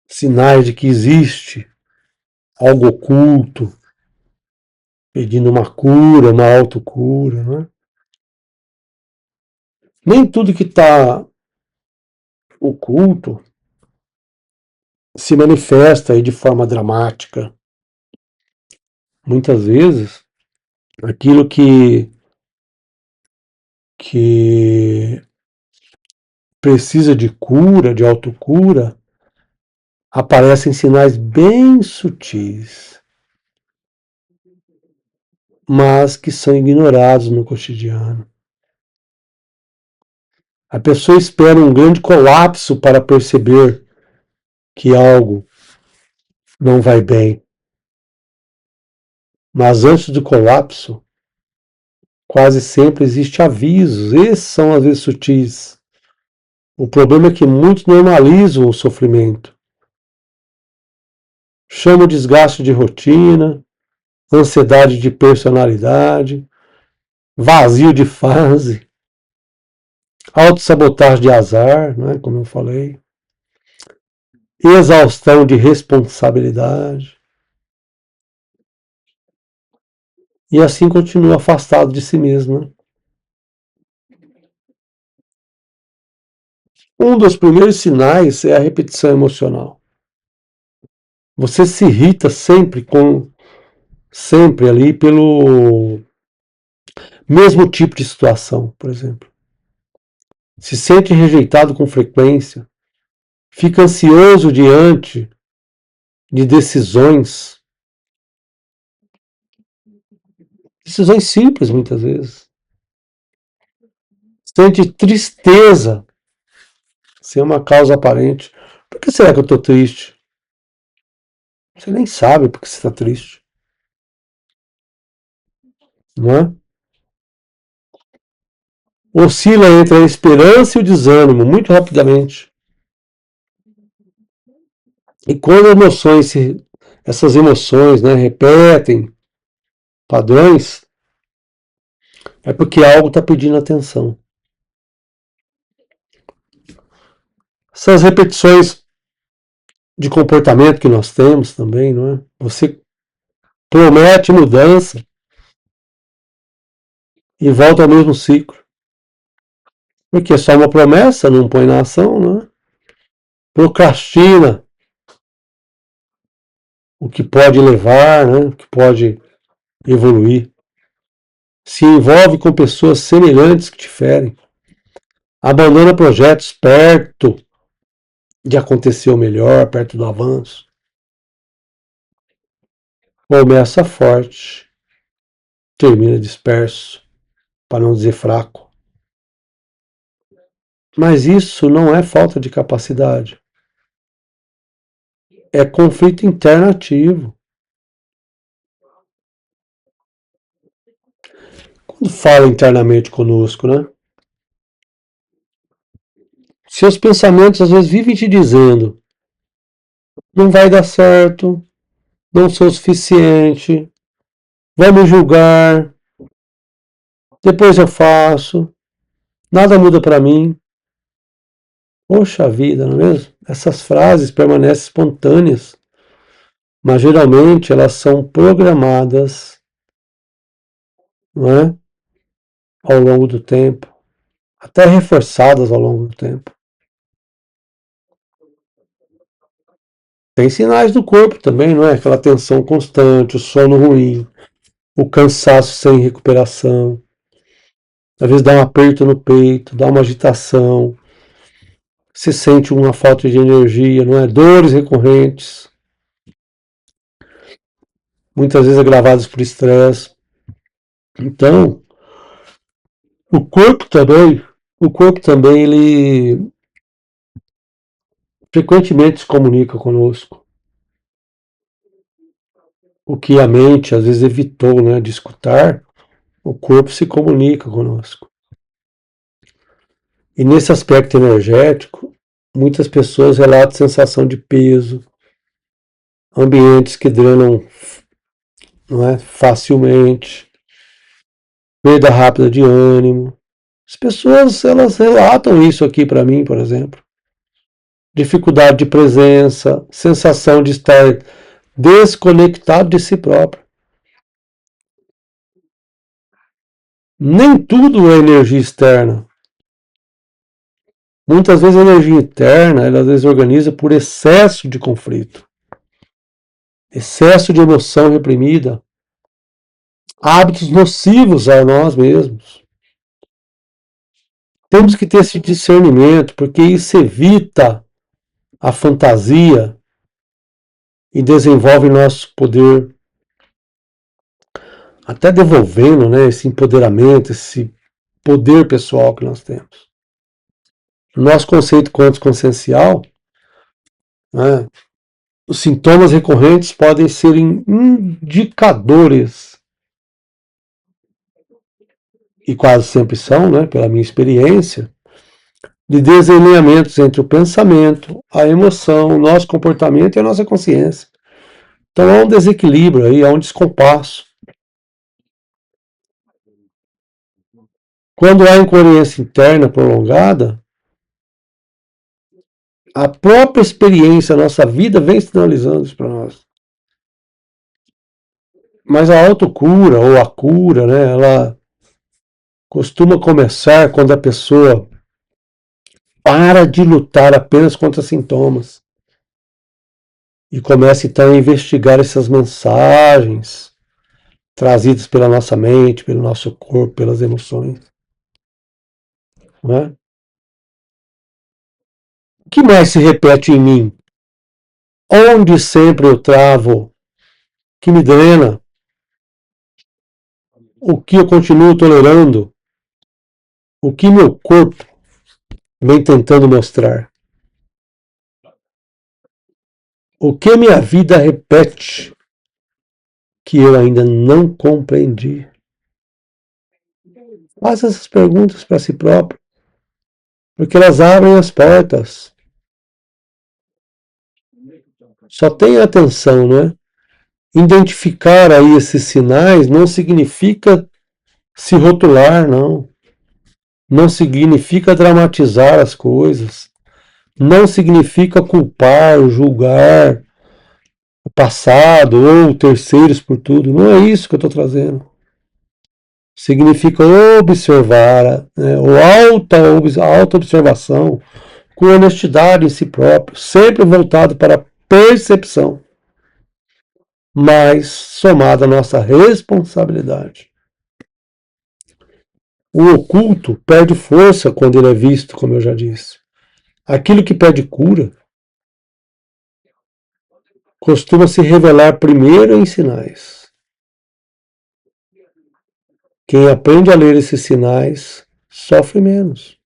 [SPEAKER 1] Sinais de que existe algo oculto, pedindo uma cura, uma autocura, né? Nem tudo que está oculto se manifesta aí de forma dramática. Muitas vezes, aquilo que precisa de cura, de autocura, aparecem sinais bem sutis, mas que são ignorados no cotidiano. A pessoa espera um grande colapso para perceber que algo não vai bem. Mas antes do colapso, quase sempre existe avisos. Esses são às vezes sutis. O problema é que muitos normalizam o sofrimento. Chamam o desgaste de rotina, ansiedade de personalidade, vazio de fase, autossabotagem de azar, né, como eu falei, exaustão de responsabilidade. E assim continua afastado de si mesmo. Né? Um dos primeiros sinais é a repetição emocional. Você se irrita sempre ali pelo mesmo tipo de situação, por exemplo. Se sente rejeitado com frequência, fica ansioso diante de decisões simples muitas vezes. Sente tristeza sem uma causa aparente. Por que será que eu estou triste? Você nem sabe por que você está triste, não é? Oscila entre a esperança e o desânimo muito rapidamente. E quando essas emoções, né, repetem padrões, é porque algo está pedindo atenção. Essas repetições de comportamento que nós temos também, não é? Você promete mudança e volta ao mesmo ciclo. Porque é só uma promessa, não põe na ação, não é? Procrastina o que pode levar, né? O que pode evoluir. Se envolve com pessoas semelhantes que te ferem. Abandona projetos perto de acontecer o melhor, perto do avanço. Começa forte, termina disperso, para não dizer fraco. Mas isso não é falta de capacidade. É conflito interno ativo. Quando fala internamente conosco, né? Seus pensamentos às vezes vivem te dizendo: não vai dar certo, não sou o suficiente, vai me julgar, depois eu faço, nada muda para mim. Poxa vida, não é mesmo? Essas frases permanecem espontâneas, mas geralmente elas são programadas, não é? Ao longo do tempo, até reforçadas ao longo do tempo. Tem sinais do corpo também, não é? Aquela tensão constante, o sono ruim, o cansaço sem recuperação. Às vezes dá um aperto no peito, dá uma agitação, se sente uma falta de energia, não é? Dores recorrentes, muitas vezes agravadas por estresse. Então, o corpo também, ele frequentemente se comunica conosco. O que a mente às vezes evitou, né, de escutar, o corpo se comunica conosco. E nesse aspecto energético, muitas pessoas relatam sensação de peso, ambientes que drenam, não é, facilmente, perda rápida de ânimo. As pessoas, elas relatam isso aqui para mim, por exemplo. Dificuldade de presença, sensação de estar desconectado de si próprio. Nem tudo é energia externa. Muitas vezes a energia interna, ela desorganiza por excesso de conflito, excesso de emoção reprimida, hábitos nocivos a nós mesmos. Temos que ter esse discernimento, porque isso evita a fantasia e desenvolve nosso poder, até devolvendo, né, esse empoderamento, esse poder pessoal que nós temos. No nosso conceito quântico-consciencial, né, os sintomas recorrentes podem ser indicadores, e quase sempre são, né, pela minha experiência, de desalinhamentos entre o pensamento, a emoção, o nosso comportamento e a nossa consciência. Então há um desequilíbrio aí, há um descompasso. Quando há incoerência interna prolongada, a própria experiência, a nossa vida vem sinalizando isso para nós. Mas a autocura ou a cura, né, ela costuma começar quando a pessoa para de lutar apenas contra sintomas e começa então a investigar essas mensagens trazidas pela nossa mente, pelo nosso corpo, pelas emoções. Né? O que mais se repete em mim? Onde sempre eu travo? Que me drena? O que eu continuo tolerando? O que meu corpo vem tentando mostrar? O que minha vida repete que eu ainda não compreendi? Faça essas perguntas para si próprio, porque elas abrem as portas. Só tenha atenção, né? Identificar aí esses sinais não significa se rotular, não. Não significa dramatizar as coisas. Não significa culpar, julgar o passado ou terceiros por tudo. Não é isso que eu estou trazendo. Significa observar, né, ou alta observação, com honestidade em si próprio, sempre voltado para a percepção, mas somada à nossa responsabilidade. O oculto perde força quando ele é visto, como eu já disse. Aquilo que pede cura costuma se revelar primeiro em sinais. Quem aprende a ler esses sinais sofre menos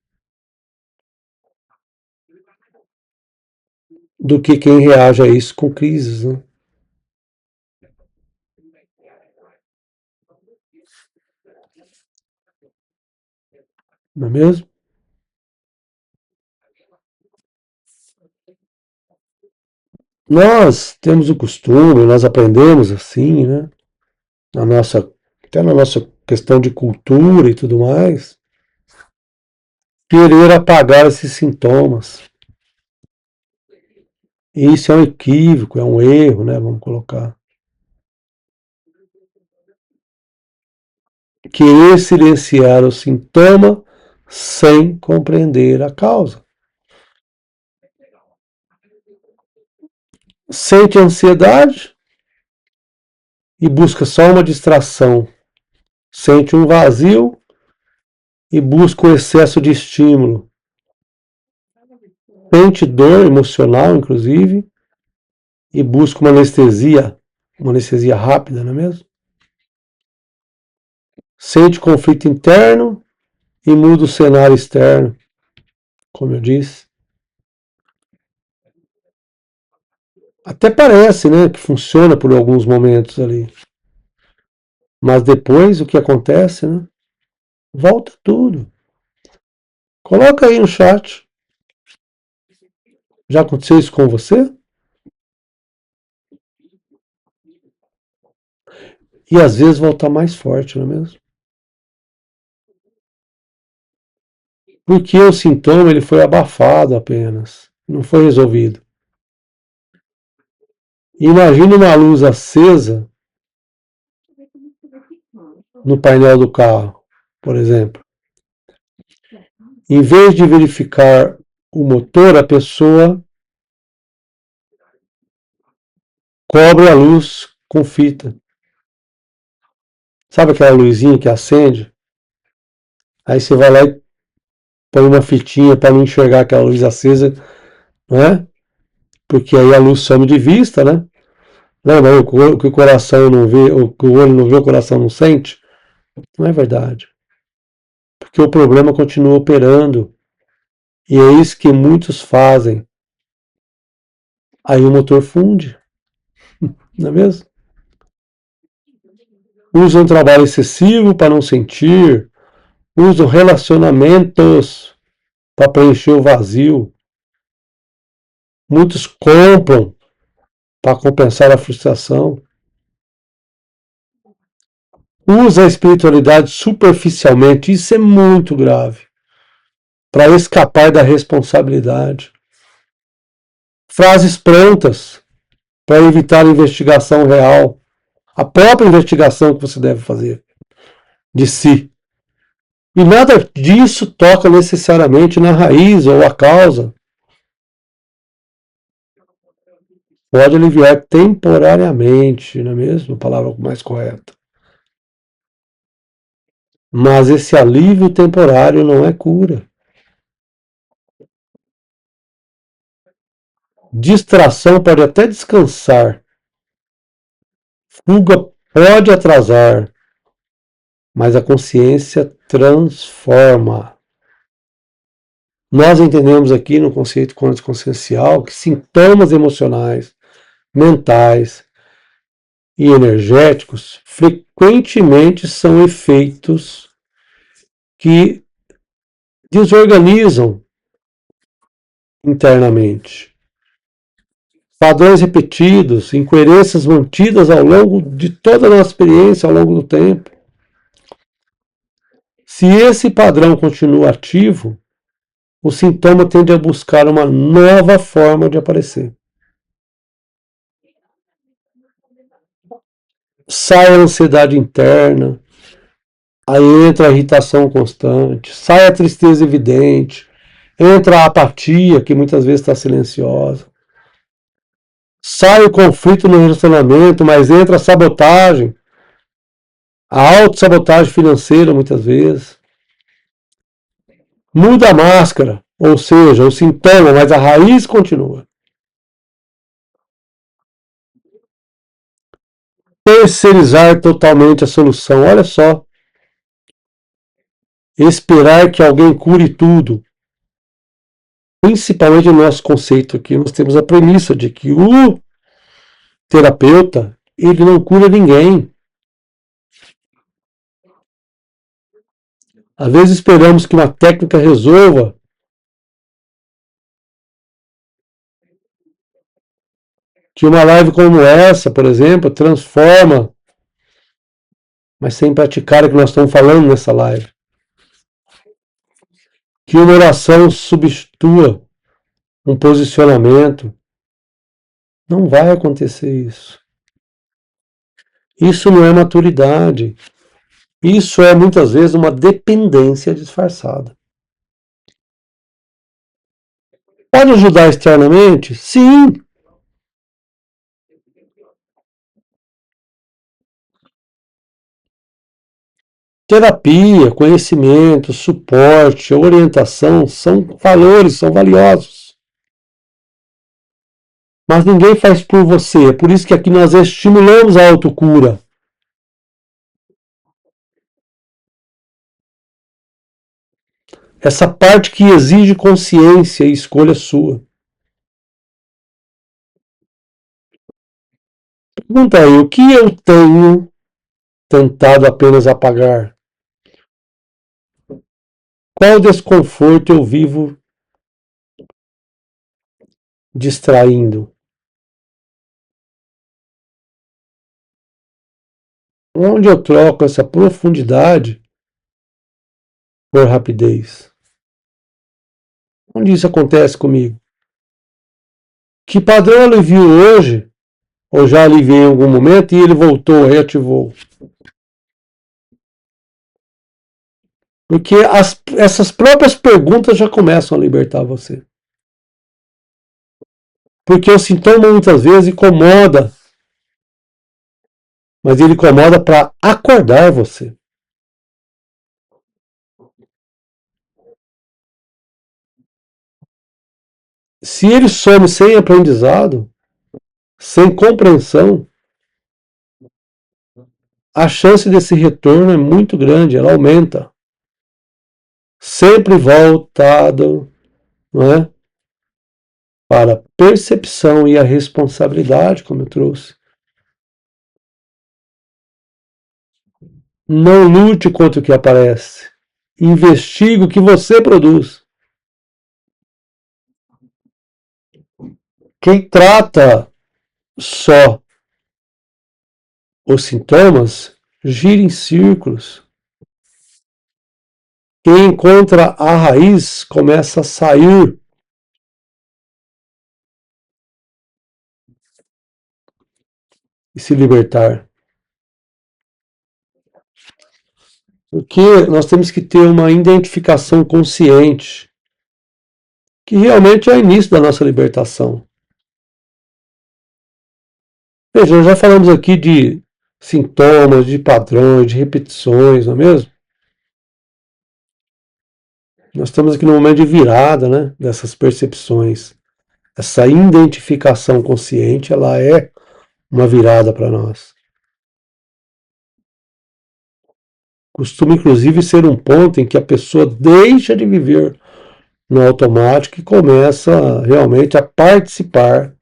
[SPEAKER 1] do que quem reage a isso com crises, né? Não é mesmo? Nós temos o costume, nós aprendemos assim, né? Na nossa, até na nossa questão de cultura e tudo mais, querer apagar esses sintomas. E isso é um equívoco, é um erro, né? Vamos colocar. Querer silenciar o sintoma sem compreender a causa. Sente ansiedade e busca só uma distração. Sente um vazio e busca o excesso de estímulo. Sente dor emocional, inclusive, e busca uma anestesia rápida, não é mesmo? Sente conflito interno e muda o cenário externo, como eu disse. Até parece, né, que funciona por alguns momentos ali. Mas depois o que acontece, né? Volta tudo. Coloca aí no chat. Já aconteceu isso com você? E às vezes volta mais forte, não é mesmo? Porque o sintoma ele foi abafado apenas, não foi resolvido. Imagina uma luz acesa no painel do carro, por exemplo. Em vez de verificar o motor, a pessoa cobre a luz com fita. Sabe aquela luzinha que acende? Aí você vai lá e põe uma fitinha para não enxergar aquela luz acesa, não é? Porque aí a luz some de vista, né? Lembra o que o coração não vê, o que o olho não vê, o coração não sente? Não é verdade. Porque o problema continua operando. E é isso que muitos fazem. Aí o motor funde, não é mesmo? Usam trabalho excessivo para não sentir, usam relacionamentos para preencher o vazio. Muitos compram para compensar a frustração. Usa a espiritualidade superficialmente, isso é muito grave, para escapar da responsabilidade. Frases prontas para evitar a investigação real, a própria investigação que você deve fazer de si. E nada disso toca necessariamente na raiz ou a causa. Pode aliviar temporariamente, não é mesmo? A palavra mais correta. Mas esse alívio temporário não é cura. Distração pode até descansar. Fuga pode atrasar. Mas a consciência transforma. Nós entendemos aqui no conceito quântico consciencial que sintomas emocionais, mentais e energéticos frequentemente são efeitos que desorganizam internamente. Padrões repetidos, incoerências mantidas ao longo de toda a nossa experiência, ao longo do tempo. Se esse padrão continua ativo, o sintoma tende a buscar uma nova forma de aparecer. Sai a ansiedade interna, aí entra a irritação constante, sai a tristeza evidente, entra a apatia, que muitas vezes está silenciosa, sai o conflito no relacionamento, mas entra a sabotagem, a autossabotagem financeira muitas vezes. Muda a máscara, ou seja, o sintoma, mas a raiz continua. Terceirizar totalmente a solução. Olha só. Esperar que alguém cure tudo. Principalmente no nosso conceito aqui, nós temos a premissa de que o terapeuta, ele não cura ninguém. Às vezes esperamos que uma técnica resolva. Que uma live como essa, por exemplo, transforma, mas sem praticar o que nós estamos falando nessa live. Que uma oração substitua um posicionamento. Não vai acontecer isso. Isso não é maturidade. Isso é muitas vezes uma dependência disfarçada. Pode ajudar externamente? Sim. Terapia, conhecimento, suporte, orientação são valores, são valiosos. Mas ninguém faz por você. É por isso que aqui nós estimulamos a autocura. Essa parte que exige consciência e escolha sua. Pergunta aí, o que eu tenho tentado apenas apagar? Qual desconforto eu vivo distraindo? Onde eu troco essa profundidade por rapidez? Onde isso acontece comigo? Que padrão eu alivio hoje, ou já aliviei em algum momento, e ele voltou, reativou? Porque essas próprias perguntas já começam a libertar você. Porque o sintoma muitas vezes incomoda, mas ele incomoda para acordar você. Se ele some sem aprendizado, sem compreensão, a chance desse retorno é muito grande, ela aumenta. Sempre voltado, não é, para a percepção e a responsabilidade, como eu trouxe. Não lute contra o que aparece. Investigue o que você produz. Quem trata só os sintomas gira em círculos. Quem encontra a raiz começa a sair e se libertar. Porque nós temos que ter uma identificação consciente, que realmente é o início da nossa libertação. Veja, nós já falamos aqui de sintomas, de padrões, de repetições, não é mesmo? Nós estamos aqui no momento de virada, né, dessas percepções. Essa identificação consciente, ela é uma virada para nós. Costuma, inclusive, ser um ponto em que a pessoa deixa de viver no automático e começa realmente a participar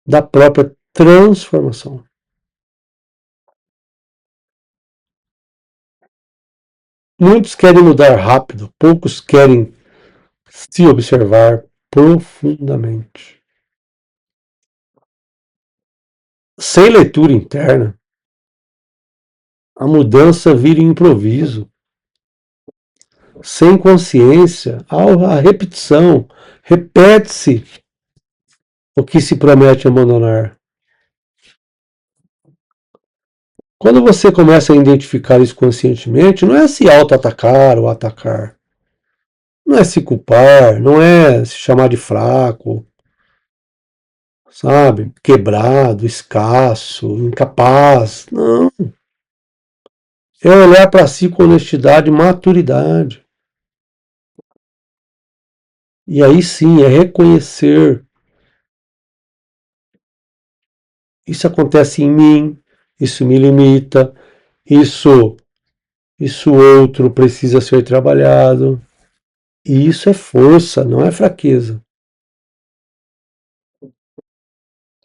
[SPEAKER 1] da própria transformação. Muitos querem mudar rápido, poucos querem se observar profundamente. Sem leitura interna, a mudança vira improviso. Sem consciência, a repetição, repete-se o que se promete abandonar. Quando você começa a identificar isso conscientemente, não é se auto-atacar ou atacar. Não é se culpar, não é se chamar de fraco, sabe? Quebrado, escasso, incapaz. Não. É olhar para si com honestidade e maturidade. E aí sim, é reconhecer. Isso acontece em mim, isso me limita, isso outro precisa ser trabalhado. E isso é força, não é fraqueza.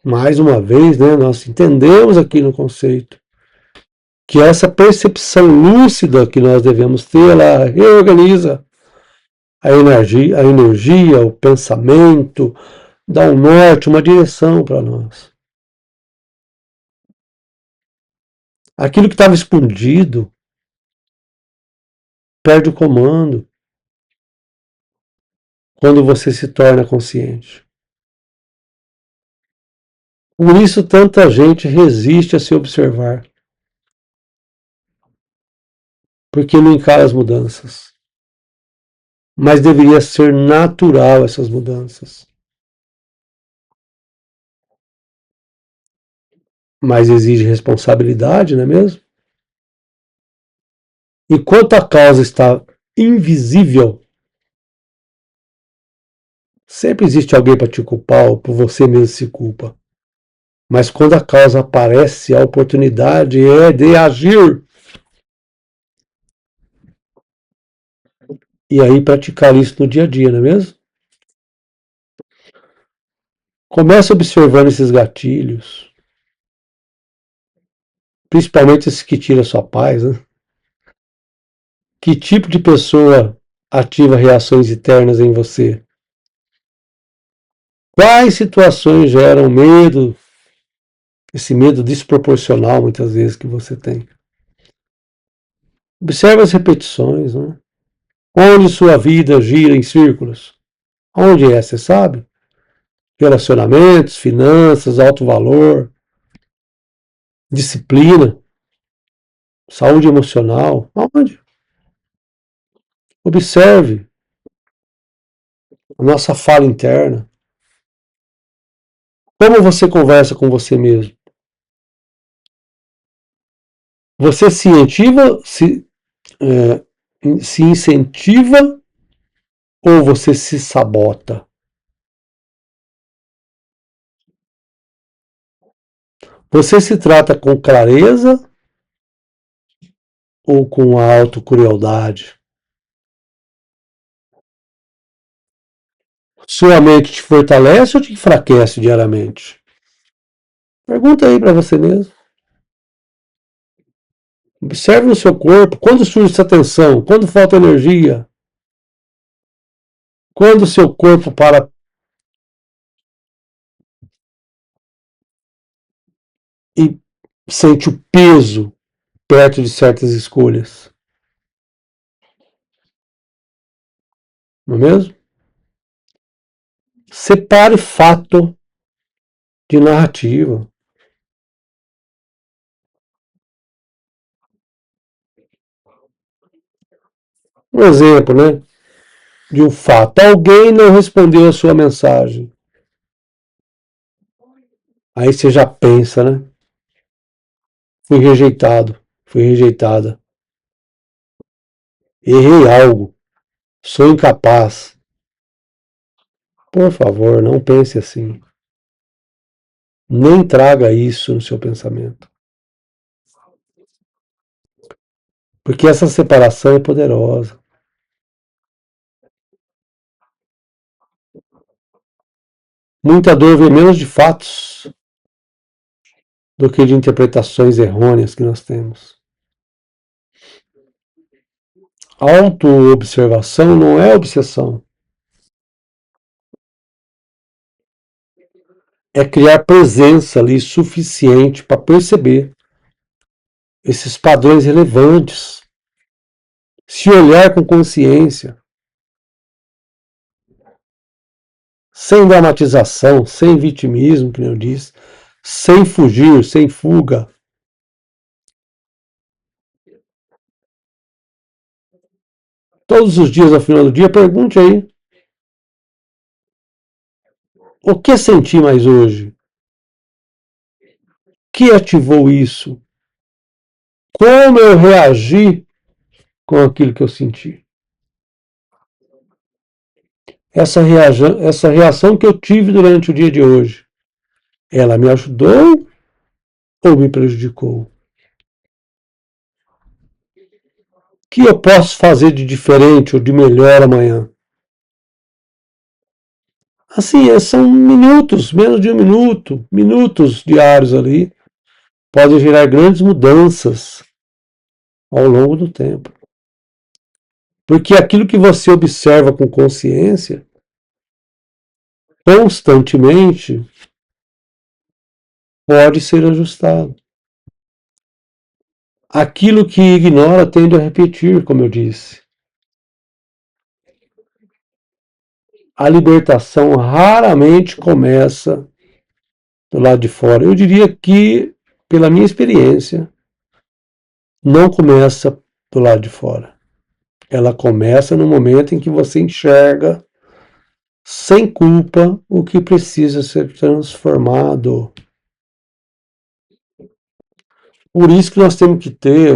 [SPEAKER 1] Mais uma vez, né, nós entendemos aqui no conceito que essa percepção lúcida que nós devemos ter, ela reorganiza a energia, o pensamento, dá um norte, uma direção para nós. Aquilo que estava escondido perde o comando quando você se torna consciente. Por isso tanta gente resiste a se observar, porque não encara as mudanças. Mas deveria ser natural essas mudanças. Mas exige responsabilidade, não é mesmo? Enquanto a causa está invisível, sempre existe alguém para te culpar ou por você mesmo se culpa. Mas quando a causa aparece, a oportunidade é de agir. E aí praticar isso no dia a dia, não é mesmo? Comece observando esses gatilhos, principalmente esses que tiram a sua paz, né? Que tipo de pessoa ativa reações internas em você? Quais situações geram medo, esse medo desproporcional muitas vezes que você tem? Observe as repetições, né? Onde sua vida gira em círculos? Onde é, você sabe? Relacionamentos, finanças, alto valor, disciplina, saúde emocional. Onde? Observe a nossa fala interna. Como você conversa com você mesmo? Você se incentiva ou você se sabota? Você se trata com clareza ou com a autocrueldade? Sua mente te fortalece ou te enfraquece diariamente? Pergunta aí para você mesmo. Observe no seu corpo quando surge essa tensão, quando falta energia, quando o seu corpo para e sente o peso perto de certas escolhas. Não é mesmo? Separe fato de narrativa. Um exemplo, né? De um fato. Alguém não respondeu a sua mensagem. Aí você já pensa, né? Fui rejeitado. Fui rejeitada. Errei algo. Sou incapaz. Por favor, não pense assim. Nem traga isso no seu pensamento. Porque essa separação é poderosa. Muita dor vem menos de fatos do que de interpretações errôneas que nós temos. Autoobservação não é obsessão. É criar presença ali suficiente para perceber esses padrões relevantes. Se olhar com consciência, sem dramatização, sem vitimismo, que eu disse, sem fugir, sem fuga. Todos os dias, ao final do dia, pergunte aí: o que senti mais hoje? O que ativou isso? Como eu reagi com aquilo que eu senti? Essa reação que eu tive durante o dia de hoje, ela me ajudou ou me prejudicou? O que eu posso fazer de diferente ou de melhor amanhã? Assim, são minutos, menos de um minuto, minutos diários ali, podem gerar grandes mudanças ao longo do tempo. Porque aquilo que você observa com consciência, constantemente, pode ser ajustado. Aquilo que ignora tende a repetir, como eu disse. A libertação raramente começa do lado de fora. Eu diria que, pela minha experiência, não começa do lado de fora. Ela começa no momento em que você enxerga, sem culpa, o que precisa ser transformado. Por isso que nós temos que ter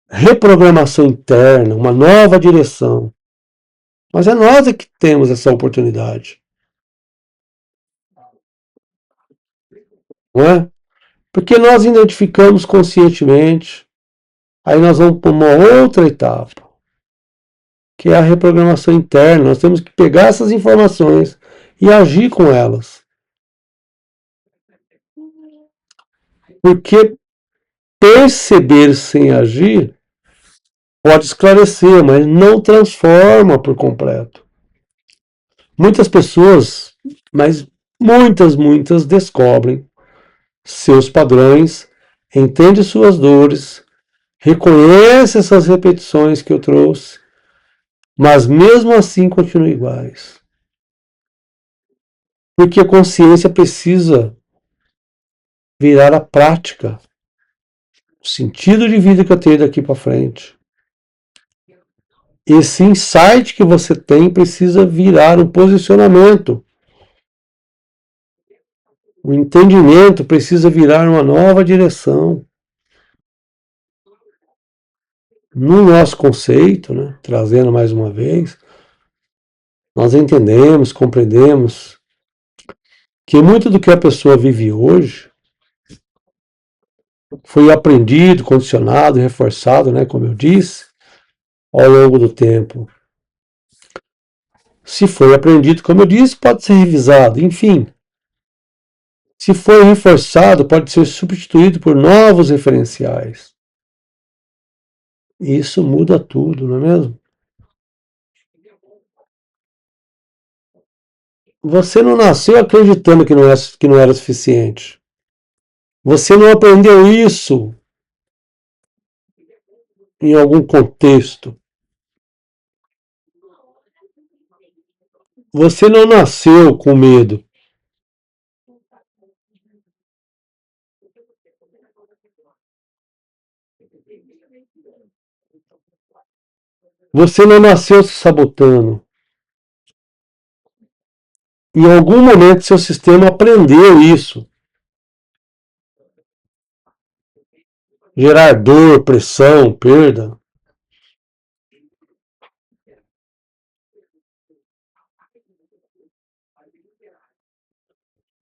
[SPEAKER 1] reprogramação interna, uma nova direção. Mas é nós que temos essa oportunidade, não é? Porque nós identificamos conscientemente, aí nós vamos para uma outra etapa, que é a reprogramação interna. Nós temos que pegar essas informações e agir com elas. Porque perceber sem agir pode esclarecer, mas não transforma por completo. Muitas pessoas, mas muitas descobrem seus padrões, entendem suas dores, reconhecem essas repetições que eu trouxe, mas mesmo assim continuam iguais. Porque a consciência precisa virar a prática, o sentido de vida que eu tenho daqui para frente. Esse insight que você tem precisa virar um posicionamento. O entendimento precisa virar uma nova direção. No nosso conceito, né, trazendo mais uma vez, nós entendemos, compreendemos que muito do que a pessoa vive hoje foi aprendido, condicionado, reforçado, né, como eu disse, ao longo do tempo. Se foi aprendido, como eu disse, pode ser revisado, enfim. Se foi reforçado, pode ser substituído por novos referenciais. E isso muda tudo, não é mesmo? Você não nasceu acreditando que não era suficiente. Você não aprendeu isso em algum contexto. Você não nasceu com medo. Você não nasceu se sabotando. Em algum momento seu sistema aprendeu isso. Gerar dor, pressão, perda.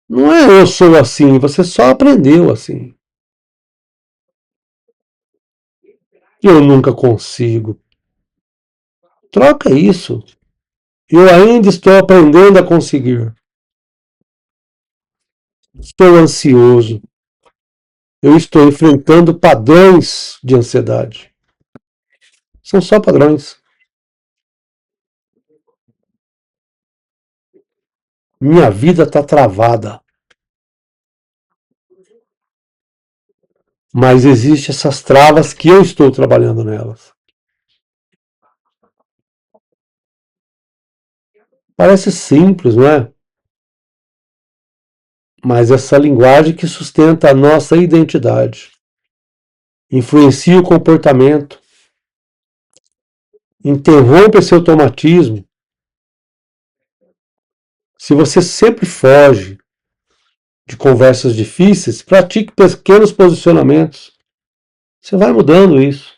[SPEAKER 1] Não é eu sou assim, você só aprendeu assim. Eu nunca consigo. Troca isso. Eu ainda estou aprendendo a conseguir. Estou ansioso. Eu estou enfrentando padrões de ansiedade. São só padrões. Minha vida está travada. Mas existem essas travas que eu estou trabalhando nelas. Parece simples, não é? Mas essa linguagem que sustenta a nossa identidade, influencia o comportamento, interrompe esse automatismo. Se você sempre foge de conversas difíceis, pratique pequenos posicionamentos. Você vai mudando isso.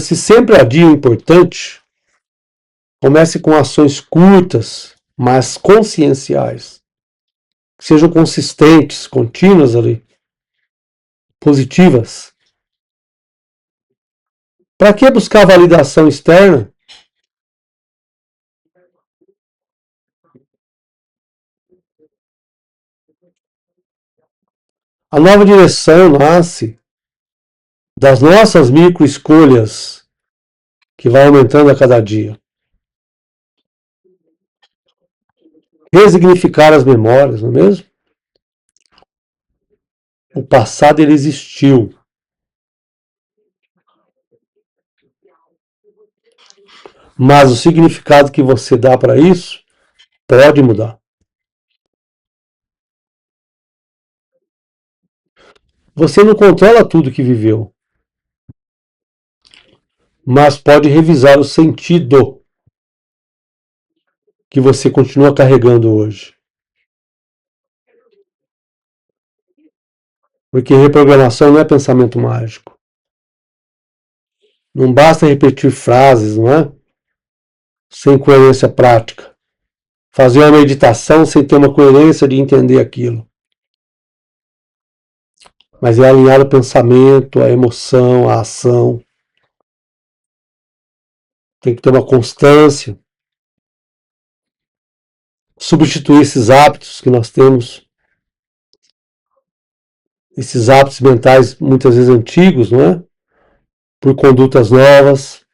[SPEAKER 1] Se sempre adia o importante, comece com ações curtas, mas conscienciais. Que sejam consistentes, contínuas ali, positivas. Para que buscar validação externa? A nova direção nasce das nossas micro-escolhas, que vai aumentando a cada dia. Resignificar as memórias, não é mesmo? O passado ele existiu. Mas o significado que você dá para isso pode mudar. Você não controla tudo que viveu, mas pode revisar o sentido que você continua carregando hoje. Porque reprogramação não é pensamento mágico. Não basta repetir frases, não é? Sem coerência prática. Fazer uma meditação sem ter uma coerência de entender aquilo. Mas é alinhar o pensamento, a emoção, a ação. Tem que ter uma constância. Substituir esses hábitos que nós temos, esses hábitos mentais muitas vezes antigos, não é? Por condutas novas.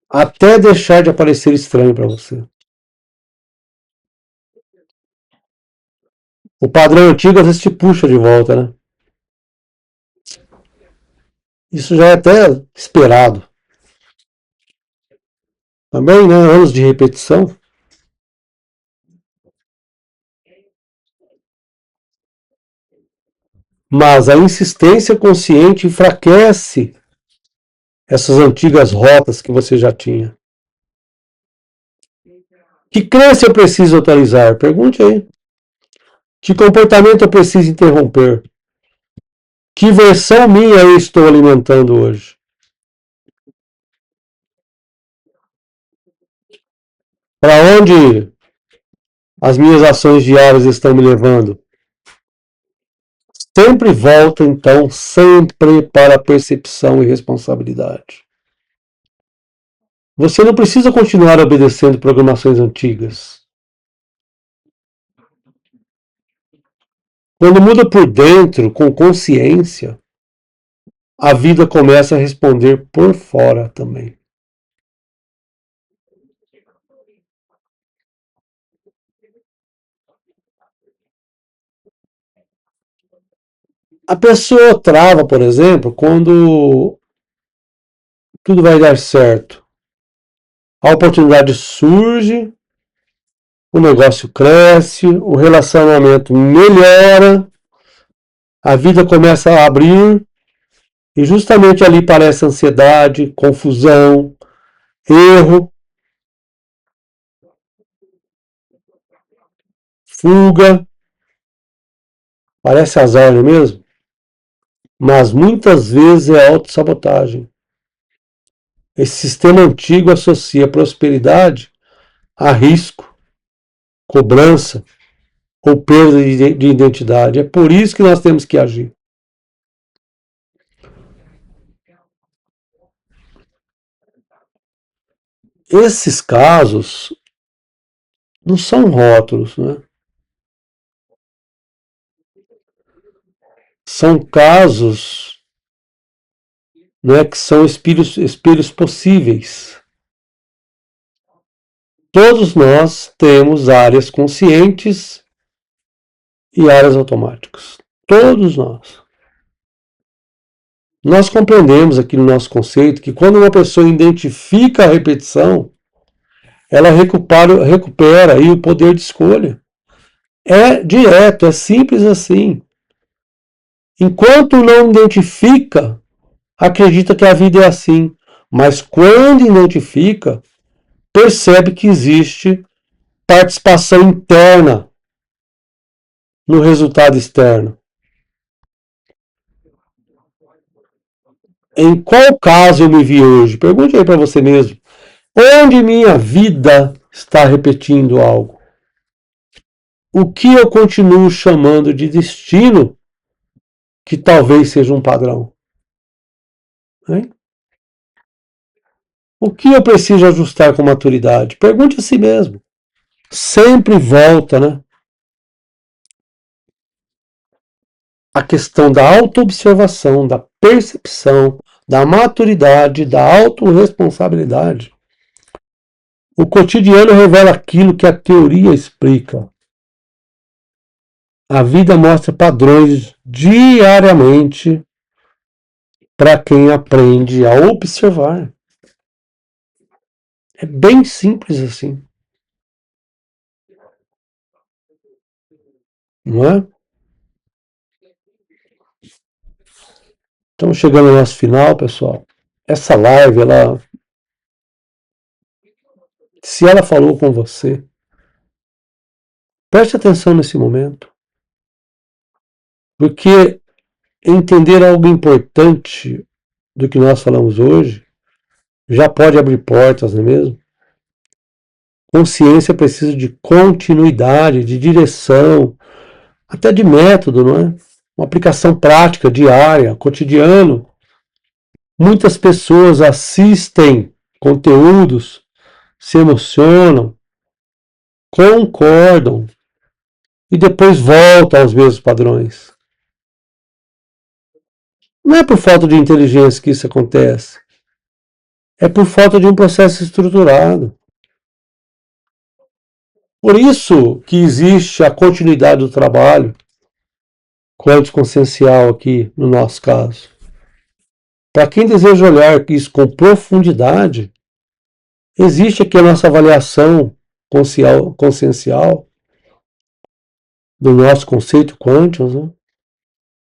[SPEAKER 1] Até deixar de aparecer estranho para você. O padrão antigo às vezes te puxa de volta, né? Isso já é até esperado. Também, né? Anos de repetição. Mas a insistência consciente enfraquece essas antigas rotas que você já tinha. Que crença eu preciso atualizar? Pergunte aí. Que comportamento eu preciso interromper? Que versão minha eu estou alimentando hoje? Para onde as minhas ações diárias estão me levando? Sempre volta, então, sempre para a percepção e responsabilidade. Você não precisa continuar obedecendo programações antigas. Quando muda por dentro, com consciência, a vida começa a responder por fora também. A pessoa trava, por exemplo, quando tudo vai dar certo. A oportunidade surge, o negócio cresce, o relacionamento melhora, a vida começa a abrir e justamente ali parece ansiedade, confusão, erro, fuga, parece azar, não é mesmo? Mas muitas vezes é autossabotagem. Esse sistema antigo associa prosperidade a risco, cobrança ou perda de identidade. É por isso que nós temos que agir. Esses casos não são rótulos, né? São casos, né, que são espelhos possíveis. Todos nós temos áreas conscientes e áreas automáticas. Todos nós. Nós compreendemos aqui no nosso conceito que quando uma pessoa identifica a repetição, ela recupera aí o poder de escolha. É direto, é simples assim. Enquanto não identifica, acredita que a vida é assim. Mas quando identifica, percebe que existe participação interna no resultado externo. Em qual caso eu me vi hoje? Pergunte aí para você mesmo. Onde minha vida está repetindo algo? O que eu continuo chamando de destino, que talvez seja um padrão? Hein? O que eu preciso ajustar com maturidade? Pergunte a si mesmo. Sempre volta, né? A questão da autoobservação, da percepção, da maturidade, da autorresponsabilidade. O cotidiano revela aquilo que a teoria explica. A vida mostra padrões diariamente para quem aprende a observar. É bem simples assim, não é? Estamos chegando ao nosso final, pessoal. Essa live, se ela falou com você, Preste atenção nesse momento, porque entender algo importante do que nós falamos hoje já pode abrir portas, não é mesmo? Consciência precisa de continuidade, de direção, até de método, não é? Uma aplicação prática, diária, cotidiano. Muitas pessoas assistem conteúdos, se emocionam, concordam e depois voltam aos mesmos padrões. Não é por falta de inteligência que isso acontece. É por falta de um processo estruturado. Por isso que existe a continuidade do trabalho quântico-consciencial aqui, no nosso caso. Para quem deseja olhar isso com profundidade, existe aqui a nossa avaliação consciencial do nosso conceito quântico, né?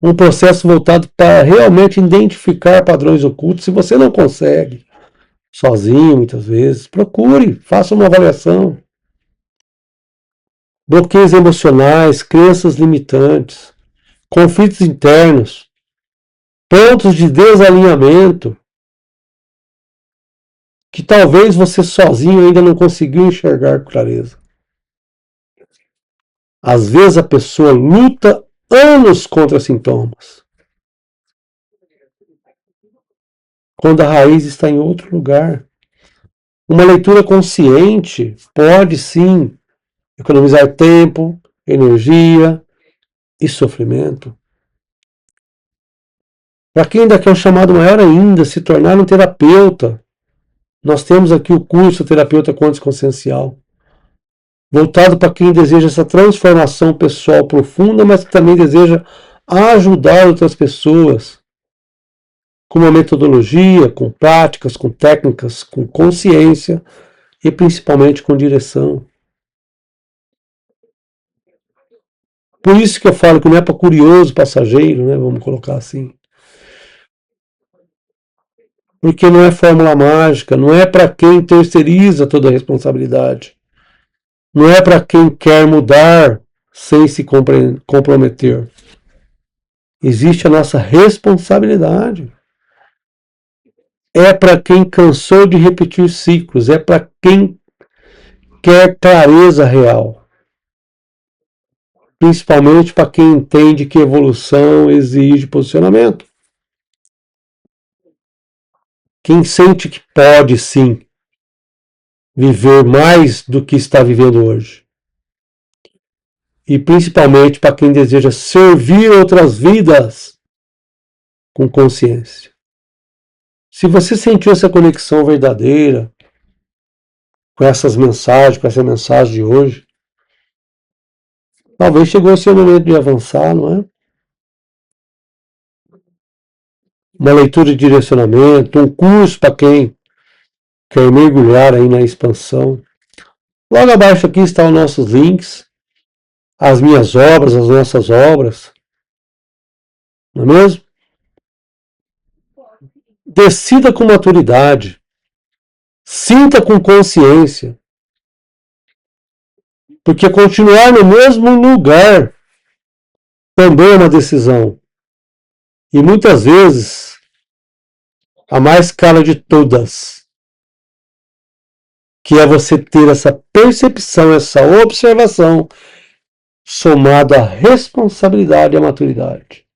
[SPEAKER 1] Um processo voltado para realmente identificar padrões ocultos. Se você não consegue, sozinho muitas vezes, procure, faça uma avaliação. Bloqueios emocionais, crenças limitantes, conflitos internos, pontos de desalinhamento que talvez você sozinho ainda não conseguiu enxergar com clareza. Às vezes a pessoa luta anos contra sintomas, quando a raiz está em outro lugar. Uma leitura consciente pode sim economizar tempo, energia e sofrimento. Para quem ainda quer um chamado maior ainda, se tornar um terapeuta, nós temos aqui o curso Terapeuta Quântico Consciencial, voltado para quem deseja essa transformação pessoal profunda, mas que também deseja ajudar outras pessoas com uma metodologia, com práticas, com técnicas, com consciência e principalmente com direção. Por isso que eu falo que não é para curioso passageiro, né? Vamos colocar assim. Porque não é fórmula mágica, não é para quem terceiriza toda a responsabilidade. Não é para quem quer mudar sem se comprometer. Existe a nossa responsabilidade. É para quem cansou de repetir ciclos, é para quem quer clareza real. Principalmente para quem entende que evolução exige posicionamento. Quem sente que pode sim viver mais do que está vivendo hoje. E principalmente para quem deseja servir outras vidas com consciência. Se você sentiu essa conexão verdadeira com essas mensagens, com essa mensagem de hoje, talvez chegou o seu momento de avançar, não é? Uma leitura de direcionamento, um curso para quem quer mergulhar aí na expansão. Logo abaixo aqui estão os nossos links, as minhas obras, as nossas obras, não é mesmo? Decida com maturidade, sinta com consciência, porque continuar no mesmo lugar também é uma decisão. E muitas vezes, a mais cara de todas, que é você ter essa percepção, essa observação, somado à responsabilidade e à maturidade.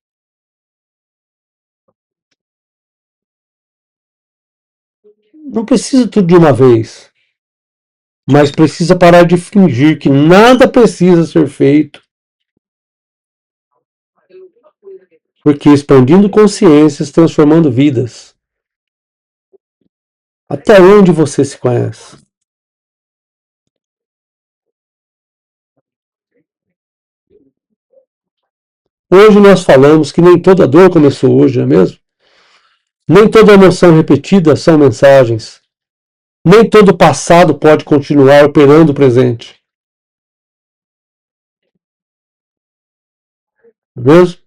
[SPEAKER 1] Não precisa tudo de uma vez, mas precisa parar de fingir que nada precisa ser feito, porque expandindo consciências, transformando vidas. Até onde você se conhece? Hoje nós falamos que nem toda dor começou hoje, não é mesmo? Nem toda emoção repetida são mensagens. Nem todo passado pode continuar operando o presente. Não é mesmo?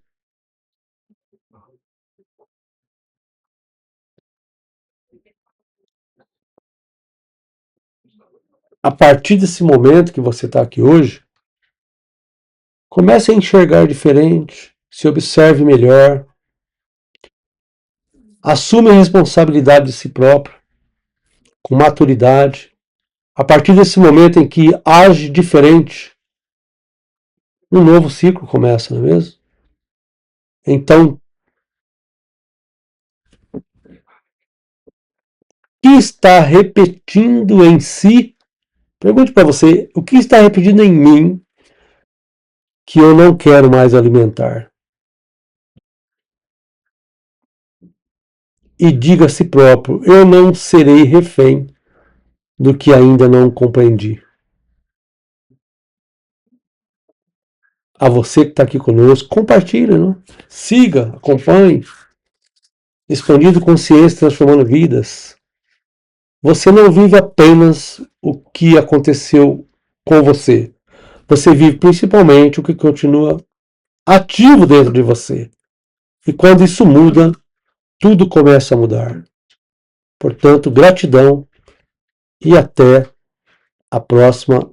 [SPEAKER 1] A partir desse momento que você está aqui hoje, Comece a enxergar diferente, se observe melhor, assume a responsabilidade de si próprio, com maturidade. A partir desse momento em que age diferente, um novo ciclo começa, não é mesmo? Então, o que está repetindo em si? Pergunte para você, o que está repetindo em mim que eu não quero mais alimentar? E diga a si próprio, eu não serei refém do que ainda não compreendi. A você que está aqui conosco, compartilhe, né? Siga, acompanhe. Expandindo consciência, transformando vidas. Você não vive apenas o que aconteceu com você. Você vive principalmente o que continua ativo dentro de você. E quando isso muda, tudo começa a mudar. Portanto, gratidão e até a próxima